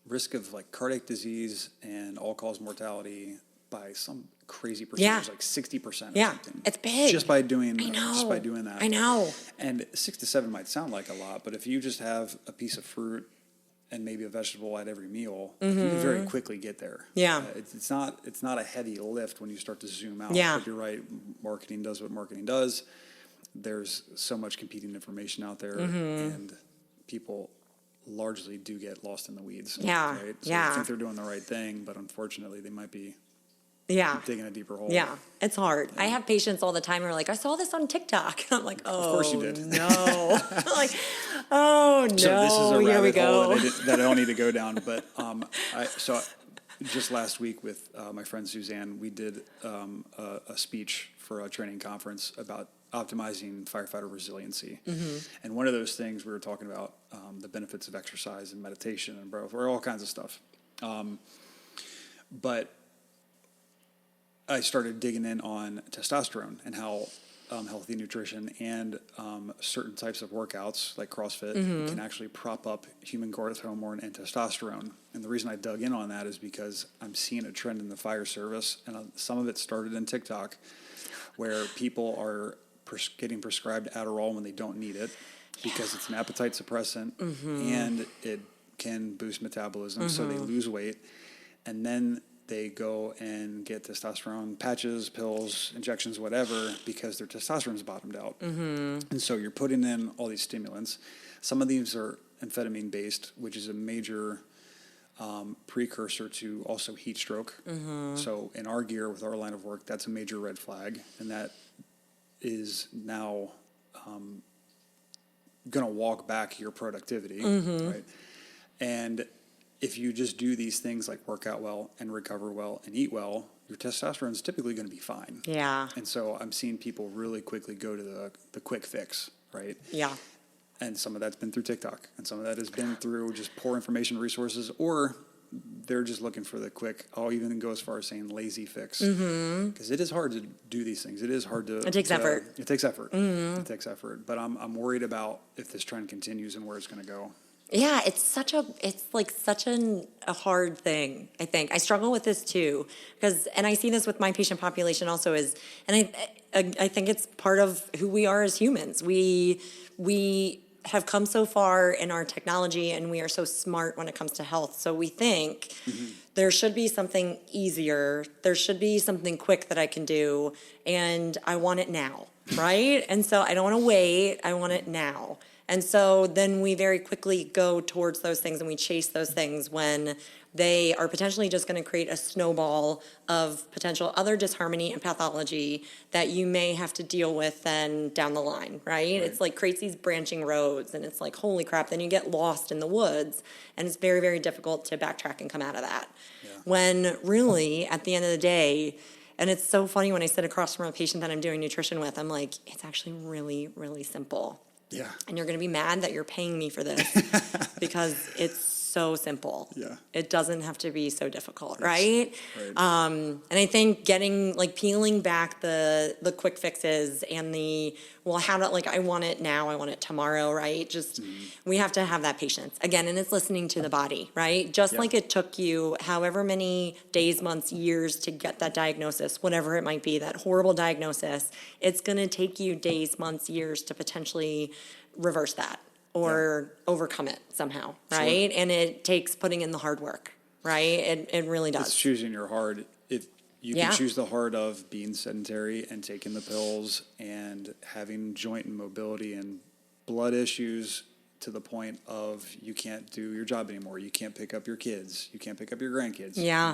risk of like cardiac disease and all-cause mortality by some crazy percentage, like 60% or something. It's big. Just by doing I know. Just by doing that. I know. And 6 to 7 might sound like a lot, but if you just have a piece of fruit and maybe a vegetable at every meal, you can very quickly get there. Yeah. It's not a heavy lift when you start to zoom out. Yeah. But you're right, marketing does what marketing does. There's so much competing information out there, and people largely do get lost in the weeds. Yeah, Right? So yeah. they think they're doing the right thing, but unfortunately they might be digging a deeper hole. Yeah, it's hard. I have patients all the time who are like, I saw this on TikTok. And I'm like, oh, Of course you did. No. I'm like, oh, no, So this is a here we rabbit hole go. that I don't need to go down. But just last week with my friend Suzanne, we did a speech for a training conference about optimizing firefighter resiliency. And one of those things we were talking about the benefits of exercise and meditation and all kinds of stuff. But I started digging in on testosterone and how healthy nutrition and certain types of workouts like CrossFit can actually prop up human growth hormone and testosterone. And the reason I dug in on that is because I'm seeing a trend in the fire service, and some of it started in TikTok, where people are getting prescribed Adderall when they don't need it because it's an appetite suppressant and it can boost metabolism, so they lose weight. And then they go and get testosterone patches, pills, injections, whatever, because their testosterone's bottomed out. And so you're putting in all these stimulants. Some of these are amphetamine-based, which is a major precursor to also heat stroke. So in our gear, with our line of work, that's a major red flag, and that is now going to walk back your productivity, right? And if you just do these things like work out well and recover well and eat well, your testosterone is typically going to be fine. Yeah. And so I'm seeing people really quickly go to the quick fix, right? Yeah. And some of that's been through TikTok, and some of that has been through just poor information resources, or they're just looking for the quick, I'll even go as far as saying lazy fix. Because it is hard to do these things. It is hard to... It takes effort. It takes effort. It takes effort. But I'm worried about if this trend continues and where it's going to go. Yeah, it's like such a hard thing, I think. I struggle with this too, and I see this with my patient population also and I think it's part of who we are as humans. We have come so far in our technology, and we are so smart when it comes to health. So we think there should be something easier. There should be something quick that I can do, and I want it now, right? And so I don't want to wait. I want it now. And so then we very quickly go towards those things and we chase those things when they are potentially just going to create a snowball of potential other disharmony and pathology that you may have to deal with then down the line, right? It's like creates these branching roads, and it's like, holy crap, then you get lost in the woods, and it's very, very difficult to backtrack and come out of that. Yeah. When really, at the end of the day, and it's so funny when I sit across from a patient that I'm doing nutrition with, I'm like, it's actually really, really simple. Yeah. And you're going to be mad that you're paying me for this because it's so simple. Yeah. It doesn't have to be so difficult, right? And I think peeling back the quick fixes and I want it now, I want it tomorrow, right? Just, we have to have that patience. Again, and it's listening to the body, right? Just like it took you however many days, months, years to get that diagnosis, whatever it might be, that horrible diagnosis, it's going to take you days, months, years to potentially reverse that or overcome it somehow, right? Sure. And it takes putting in the hard work, right? It really does. It's choosing your hard. If you can choose the hard of being sedentary and taking the pills and having joint and mobility and blood issues to the point of you can't do your job anymore. You can't pick up your kids. You can't pick up your grandkids. Yeah.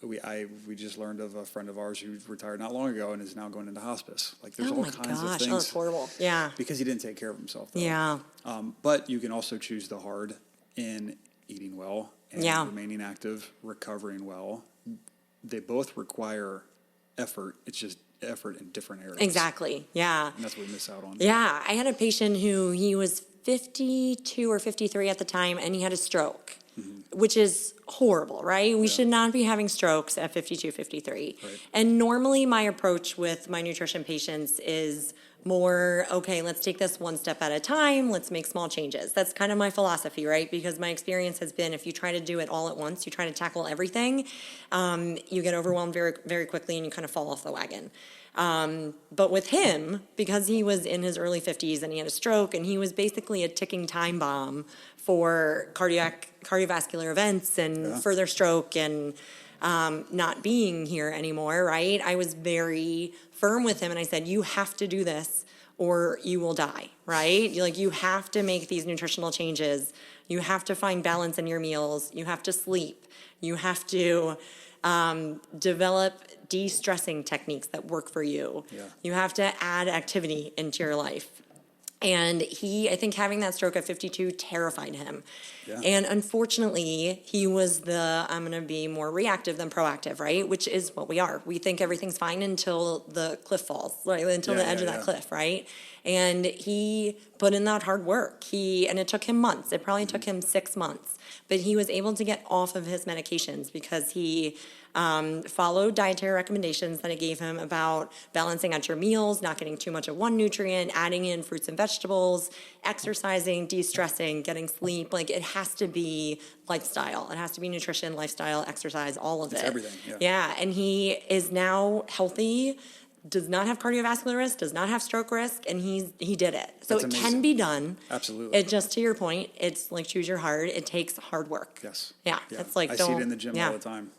We just learned of a friend of ours who retired not long ago and is now going into hospice. Like there's all kinds of things. Oh, that's horrible. Yeah. Because he didn't take care of himself. Though. Yeah. But you can also choose the hard in eating well and remaining active, recovering well. They both require effort. It's just effort in different areas. Exactly. Yeah. And that's what we miss out on. Yeah. I had a patient he was 52 or 53 at the time, and he had a stroke. Which is horrible, right? We should not be having strokes at 52, 53. Right. And normally my approach with my nutrition patients is more, okay, let's take this one step at a time. Let's make small changes. That's kind of my philosophy, right? Because my experience has been if you try to do it all at once, you try to tackle everything, you get overwhelmed very, very quickly and you kind of fall off the wagon. But with him, because he was in his early 50s and he had a stroke and he was basically a ticking time bomb for cardiovascular events and further stroke and not being here anymore, right? I was very firm with him and I said, you have to do this or you will die, right? You have to make these nutritional changes. You have to find balance in your meals. You have to sleep. You have to develop de-stressing techniques that work for you. Yeah. You have to add activity into your life. And I think having that stroke at 52 terrified him. Yeah. And unfortunately, he was I'm going to be more reactive than proactive, right? Which is what we are. We think everything's fine until the cliff falls, right? Until the edge of that cliff, right? And he put in that hard work. And it took him months. It probably took him 6 months. But he was able to get off of his medications because he followed dietary recommendations that I gave him about balancing out your meals, not getting too much of one nutrient, adding in fruits and vegetables, exercising, de-stressing, getting sleep. It has to be lifestyle. It has to be nutrition, lifestyle, exercise, all of it. It's everything, Yeah, and he is now healthy, does not have cardiovascular risk, does not have stroke risk, and he did it. So it can be done. Absolutely. It just to your point, it's like choose your hard. It takes hard work. Yes. Yeah. It's like I see it in the gym all the time.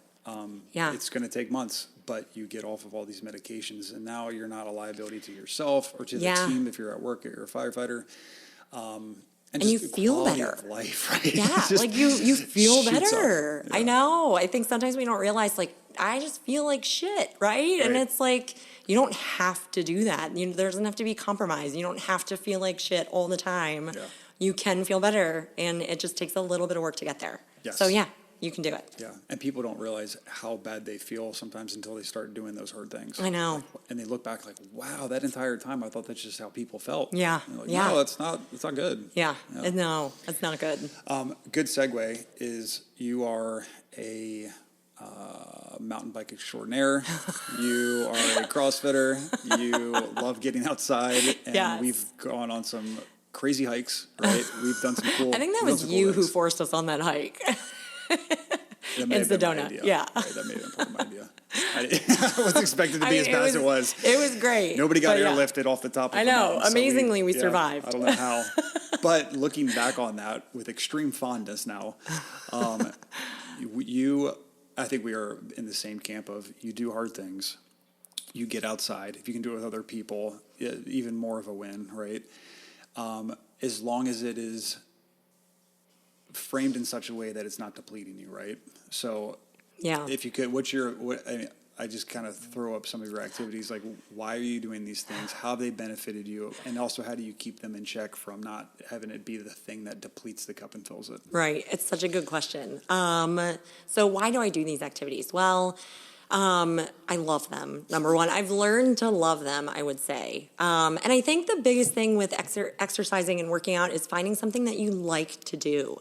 Yeah. It's going to take months, but you get off of all these medications, and now you're not a liability to yourself or to the team if you're at work or you're a firefighter. And you feel better. Of life, right? Yeah, you feel better. Yeah. I know. I think sometimes we don't realize, I just feel like shit, right? And it's you don't have to do that. There doesn't have to be compromise. You don't have to feel like shit all the time. Yeah. You can feel better, and it just takes a little bit of work to get there. Yes. So, yeah. You can do it. Yeah, and people don't realize how bad they feel sometimes until they start doing those hard things. I know. Like, and they look back like, wow, that entire time I thought that's just how people felt. Yeah, Like, yeah. No, that's not good. Yeah, no, that's not good. Good segue is you are a mountain bike extraordinaire. You are a CrossFitter. You love getting outside, and Yes. we've gone on some crazy hikes, right? We've done some cool. I think that was you who forced us on that hike. It's the donut. Yeah. Right, that may have been part of my idea. I wasn't expected to be as bad as it was. It was great. Nobody got airlifted off the top of I the know. mountain, Amazingly, we survived. I don't know how. But looking back on that with extreme fondness now, I think we are in the same camp of you do hard things. You get outside. If you can do it with other people, even more of a win, right? As long as it is framed in such a way that it's not depleting you, right? So, if you could, I just kind of throw up some of your activities, like why are you doing these things? How have they benefited you? And also, how do you keep them in check from not having it be the thing that depletes the cup and fills it? Right. It's such a good question. So why do I do these activities? Well, I love them. Number one, I've learned to love them, I would say. And I think the biggest thing with exercising and working out is finding something that you like to do,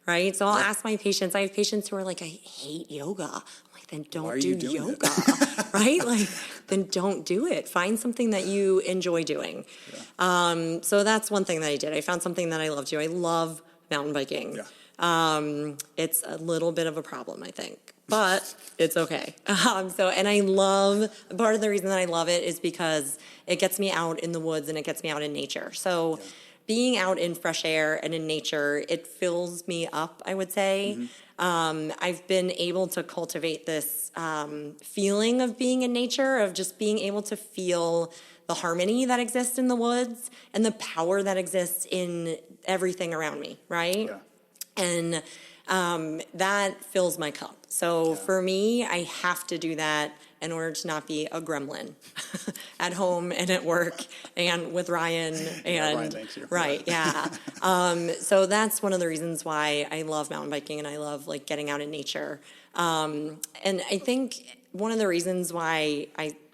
right? So I'll ask my patients, I have patients who are like, I hate yoga. I'm like, then don't do yoga, right? Like, then don't do it. Find something that you enjoy doing. Yeah. So that's one thing that I did. I found something that I love to do. I love mountain biking. Yeah. It's a little bit of a problem, I think. But it's okay. And I love, part of the reason that I love it is because it gets me out in the woods and it gets me out in nature. So being out in fresh air and in nature, it fills me up, I would say. Mm-hmm. I've been able to cultivate this feeling of being in nature, of just being able to feel the harmony that exists in the woods and the power that exists in everything around me, right? Yeah. And that fills my cup. So for me, I have to do that in order to not be a gremlin at home and at work and with Ryan. And Ryan thanks you. Right, yeah. So that's one of the reasons why I love mountain biking and I love like getting out in nature. And I think one of the reasons why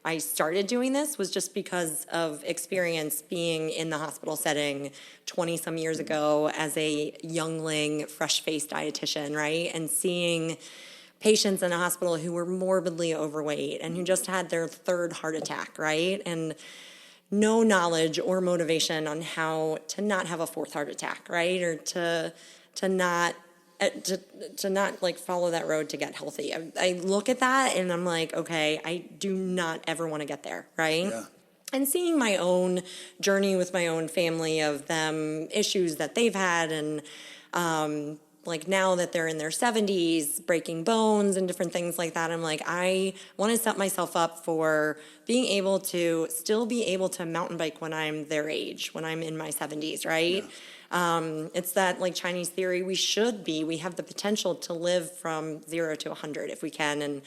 I started doing this was just because of experience being in the hospital setting 20-some years ago as a youngling, fresh-faced dietitian, right? And seeing patients in a hospital who were morbidly overweight and who just had their third heart attack, right? And no knowledge or motivation on how to not have a fourth heart attack, right? Or to not like follow that road to get healthy. I look at that and I'm like, okay, I do not ever want to get there, right? Yeah. And seeing my own journey with my own family of them, issues that they've had, and like now that they're in their 70s, breaking bones and different things like that, I'm like, I want to set myself up for being able to still be able to mountain bike when I'm their age, when I'm in my 70s, right? Yeah. It's that like Chinese theory, we have the potential to live from 0 to 100 if we can, and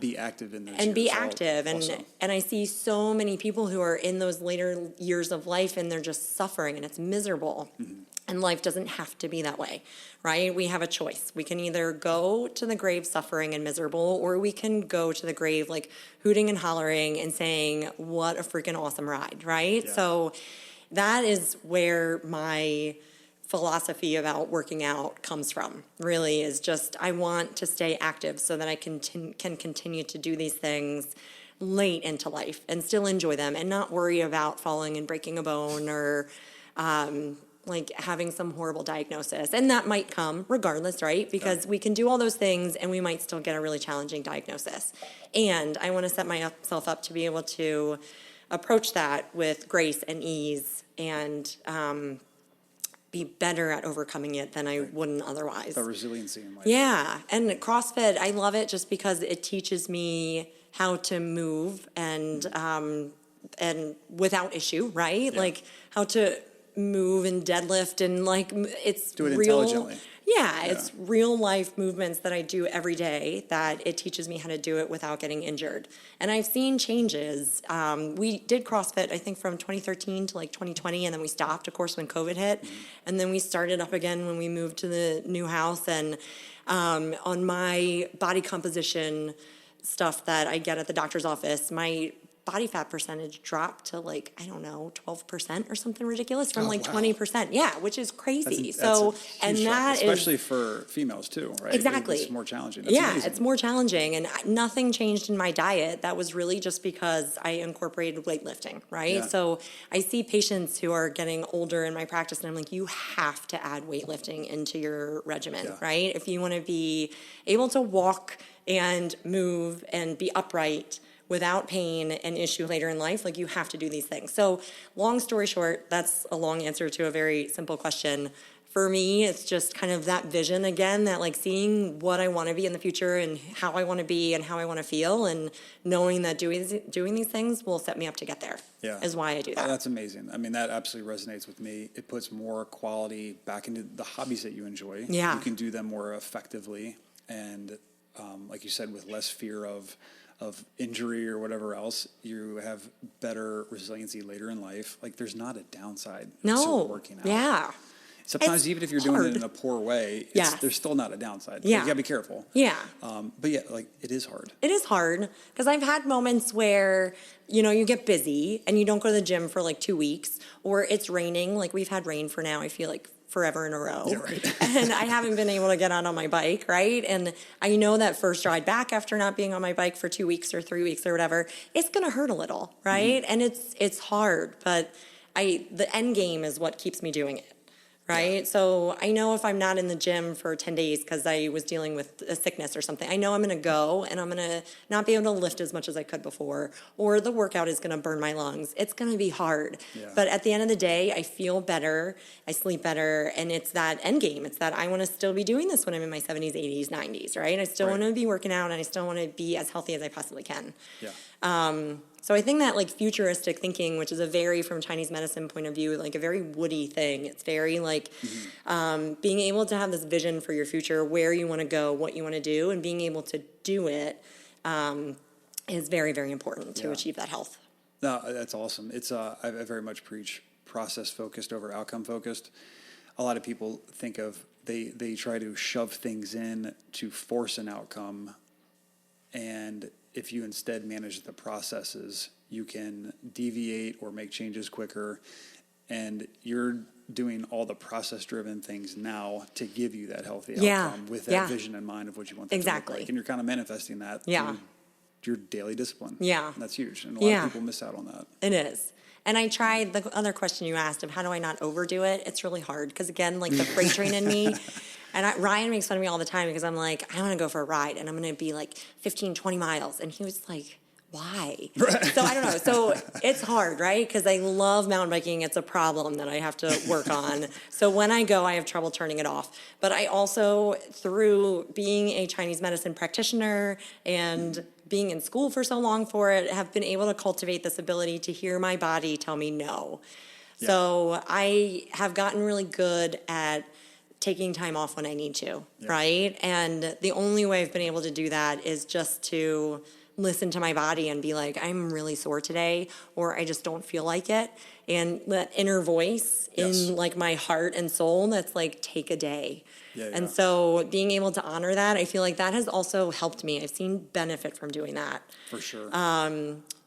be active in those years. And be active. And I see so many people who are in those later years of life and they're just suffering and it's miserable. Mm-hmm. And life doesn't have to be that way, right? We have a choice. We can either go to the grave suffering and miserable, or we can go to the grave like hooting and hollering and saying, what a freaking awesome ride, right? Yeah. So that is where my philosophy about working out comes from, really, is just I want to stay active so that I can continue to do these things late into life and still enjoy them and not worry about falling and breaking a bone or like having some horrible diagnosis. And that might come regardless, right? Because we can do all those things and we might still get a really challenging diagnosis. And I want to set myself up to be able to approach that with grace and ease and be better at overcoming it than I wouldn't otherwise. The resiliency in life. Yeah. And CrossFit, I love it just because it teaches me how to move and without issue, right? Yeah. Like how to move and deadlift and like it's do it real. Intelligently. Yeah, it's real life movements that I do every day that it teaches me how to do it without getting injured. And I've seen changes. We did CrossFit, I think, from 2013 to like 2020, and then we stopped, of course, when COVID hit. And then we started up again when we moved to the new house. And on my body composition stuff that I get at the doctor's office, my body fat percentage dropped to like, I don't know, 12% or something ridiculous from 20%. Yeah, which is crazy. Especially for females too, right? Exactly. It's more challenging. That's amazing. It's more challenging, and nothing changed in my diet. That was really just because I incorporated weightlifting, right? Yeah. So I see patients who are getting older in my practice, and I'm like, you have to add weightlifting into your regimen, right? If you want to be able to walk and move and be upright without pain and issue later in life, like you have to do these things. So long story short, that's a long answer to a very simple question. For me, it's just kind of that vision again, that like seeing what I want to be in the future and how I want to be and how I want to feel, and knowing that doing these things will set me up to get there is why I do that. That's amazing. I mean, that absolutely resonates with me. It puts more quality back into the hobbies that you enjoy. Yeah. You can do them more effectively and, like you said, with less fear of injury or whatever else. You have better resiliency later in life. Like, there's not a downside to working out. Yeah. Sometimes even if you're doing it in a poor way, there's still not a downside. Yeah. You gotta be careful. Yeah. But yeah, like it is hard. It is hard because I've had moments where, you get busy and you don't go to the gym for like 2 weeks, or it's raining. Like we've had rain for now, I feel like forever in a row. Yeah, right. And I haven't been able to get on my bike, right? And I know that first ride back after not being on my bike for 2 weeks or 3 weeks or whatever, it's going to hurt a little, right? And it's hard, but the end game is what keeps me doing it. Right? Yeah. So I know if I'm not in the gym for 10 days because I was dealing with a sickness or something, I know I'm going to go and I'm going to not be able to lift as much as I could before, or the workout is going to burn my lungs. It's going to be hard. Yeah. But at the end of the day, I feel better, I sleep better, and it's that end game. It's that I want to still be doing this when I'm in my 70s, 80s, 90s, right? I still want to be working out, and I still want to be as healthy as I possibly can. Yeah. So I think that like futuristic thinking, which is from Chinese medicine point of view, like a very woody thing. It's very like being able to have this vision for your future, where you want to go, what you want to do, and being able to do it is very, very important to achieve that health. No, that's awesome. It's I very much preach process focused over outcome focused. A lot of people think of they try to shove things in to force an outcome, and if you instead manage the processes, you can deviate or make changes quicker, and you're doing all the process-driven things now to give you that healthy outcome with that vision in mind of what you want that to look like. And you're kind of manifesting that through your daily discipline. Yeah. And that's huge, and a lot of people miss out on that. It is. And I tried the other question you asked of how do I not overdo it? It's really hard because, again, like the freight train in me. And Ryan makes fun of me all the time because I'm like, I want to go for a ride and I'm going to be like 15, 20 miles. And he was like, why? So I don't know. So it's hard, right? Because I love mountain biking. It's a problem that I have to work on. So when I go, I have trouble turning it off. But I also, through being a Chinese medicine practitioner and being in school for so long for it, have been able to cultivate this ability to hear my body tell me no. Yeah. So I have gotten really good at taking time off when I need to, right? And the only way I've been able to do that is just to listen to my body and be like, I'm really sore today, or I just don't feel like it. And that inner voice in like my heart and soul that's like, take a day. And so being able to honor that, I feel like that has also helped me. I've seen benefit from doing that. For sure.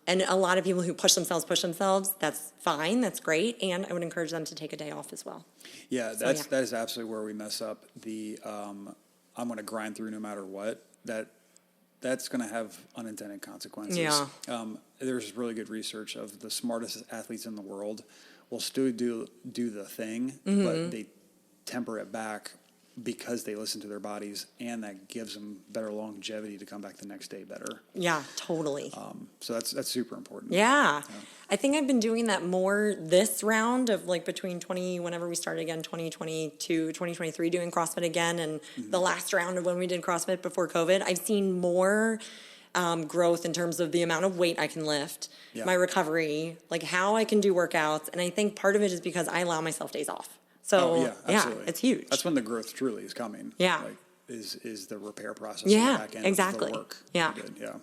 And a lot of people who push themselves, that's fine, that's great, and I would encourage them to take a day off as well. Yeah, that is absolutely where we mess up. I'm going to grind through no matter what. That's going to have unintended consequences. Yeah. There's really good research of the smartest athletes in the world will still do the thing, but they temper it back because they listen to their bodies, and that gives them better longevity to come back the next day better. Yeah, totally. So that's super important. Yeah. I think I've been doing that more this round of like between whenever we started again, 2022, 2023, doing CrossFit again, and the last round of when we did CrossFit before COVID. I've seen more growth in terms of the amount of weight I can lift, my recovery, like how I can do workouts. And I think part of it is because I allow myself days off. So yeah, absolutely. it's huge. That's when the growth truly is coming. Yeah. Like, is the repair process. Yeah, on the back end exactly. Of the work. Yeah. You did, yeah.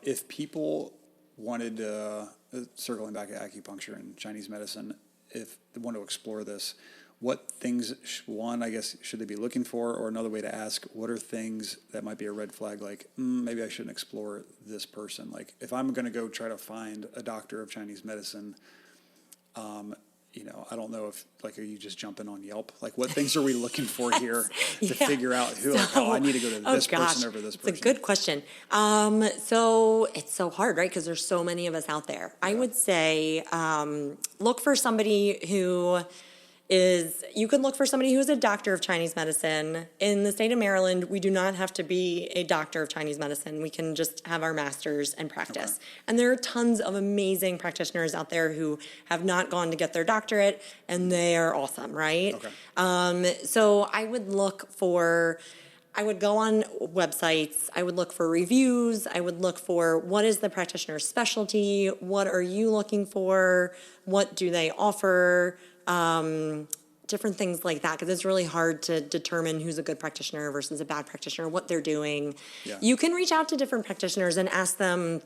If people wanted to, circling back to acupuncture and Chinese medicine, if they want to explore this, what things, one, I guess, should they be looking for? Or another way to ask, what are things that might be a red flag, like, maybe I shouldn't explore this person? Like, if I'm going to go try to find a doctor of Chinese medicine, I don't know if, like, are you just jumping on Yelp? Like, what things are we looking for here to figure out who, I need to go to this person over this person? It's a good question. So it's so hard, right? Because there's so many of us out there. Yeah. I would say look for somebody who you could look for somebody who's a doctor of Chinese medicine. In the state of Maryland, we do not have to be a doctor of Chinese medicine. We can just have our master's and practice. Okay. And there are tons of amazing practitioners out there who have not gone to get their doctorate, and they are awesome, right? Okay. So I would go on websites, I would look for reviews, I would look for what is the practitioner's specialty, what are you looking for, what do they offer, different things like that, because it's really hard to determine who's a good practitioner versus a bad practitioner, what they're doing. Yeah. You can reach out to different practitioners and ask them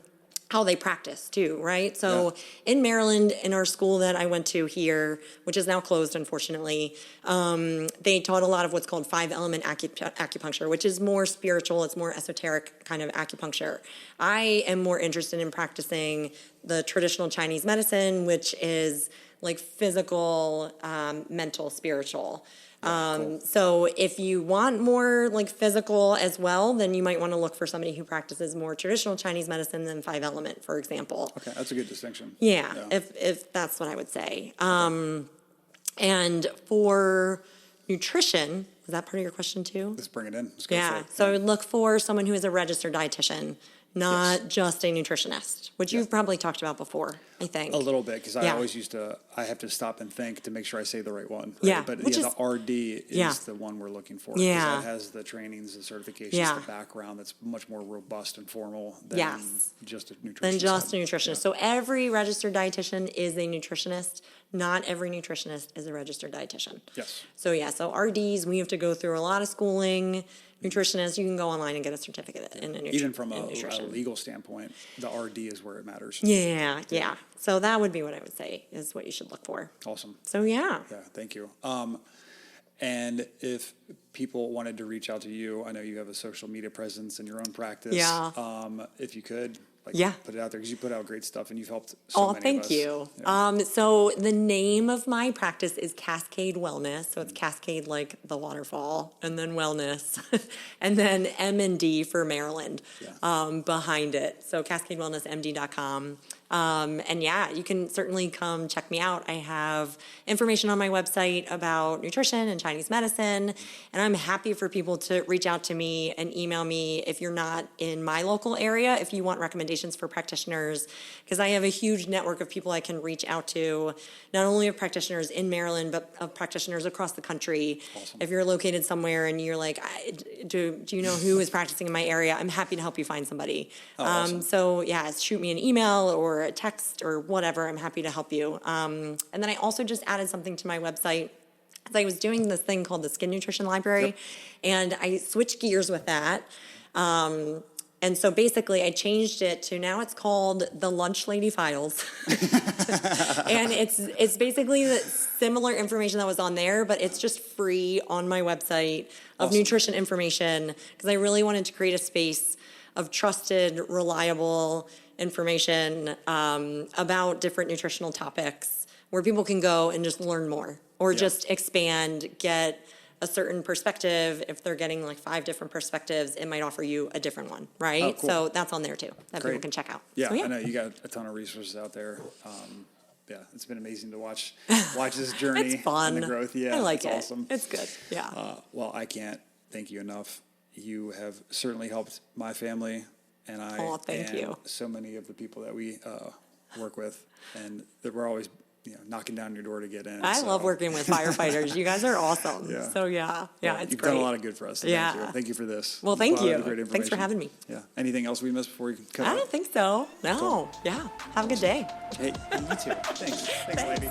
how they practice too, right? So in Maryland, in our school that I went to here, which is now closed, unfortunately, they taught a lot of what's called 5-element acupuncture, which is more spiritual, it's more esoteric kind of acupuncture. I am more interested in practicing the traditional Chinese medicine, which is like physical, mental, spiritual. Cool. So if you want more like physical as well, then you might want to look for somebody who practices more traditional Chinese medicine than 5-element, for example. Okay, that's a good distinction. Yeah. If that's what I would say. And for nutrition, is that part of your question too? Let's bring it in. Let's go for it. So I would look for someone who is a registered dietitian, not just a nutritionist, which you've probably talked about before, I think. A little bit, because I always I have to stop and think to make sure I say the right one. Right? Yeah. But the RD is the one we're looking for. Yeah. That has the trainings, the certifications, the background that's much more robust and formal than just a nutritionist. So every registered dietitian is a nutritionist. Not every nutritionist is a registered dietitian. Yes. So RDs, we have to go through a lot of schooling. Nutritionists, you can go online and get a certificate in nutrition. Even from a legal standpoint, the RD is where it matters. Yeah. So that would be what I would say is what you should look for. Awesome. So yeah, thank you. And if people wanted to reach out to you, I know you have a social media presence in your own practice. Yeah. If you could, put it out there, because you put out great stuff and you've helped so many of us. Thank you. Yeah. So the name of my practice is Cascade Wellness. So it's Cascade like the waterfall, and then wellness, and then M&D for Maryland behind it. So CascadeWellnessMD.com. And you can certainly come check me out. I have information on my website about nutrition and Chinese medicine, and I'm happy for people to reach out to me and email me if you're not in my local area, if you want recommendations for practitioners, because I have a huge network of people I can reach out to, not only of practitioners in Maryland, but of practitioners across the country. Awesome. If you're located somewhere and you're like, do you know who is practicing in my area? I'm happy to help you find somebody. Awesome. So shoot me an email or a text or whatever. I'm happy to help you. And then I also just added something to my website. I was doing this thing called the Skin Nutrition Library, and I switched gears with that. And so basically I changed it to, now it's called the Lunch Lady Files. And it's basically the similar information that was on there, but it's just free on my website of nutrition information, because I really wanted to create a space of trusted, reliable information about different nutritional topics where people can go and just learn more or just expand, get a certain perspective. If they're getting like 5 different perspectives, it might offer you a different one, right? Oh, cool. So that's on there too, that people can check out. Yeah, so, I know you got a ton of resources out there. It's been amazing to watch this journey. It's fun. And the growth. Yeah, I like it. Awesome. It's good. Yeah. Well, I can't thank you enough. You have certainly helped my family, and thank you. So many of the people that we work with, and that we're always knocking down your door to get in. I love working with firefighters. You guys are awesome. Yeah. So well, it's you've great. done a lot of good for us. So thank you for this. Well, thank you. Thanks for having me. Yeah. Anything else we missed before we cut out? I don't think so. No. Cool. Yeah. Have a good day. Hey, you too. Thanks, lady.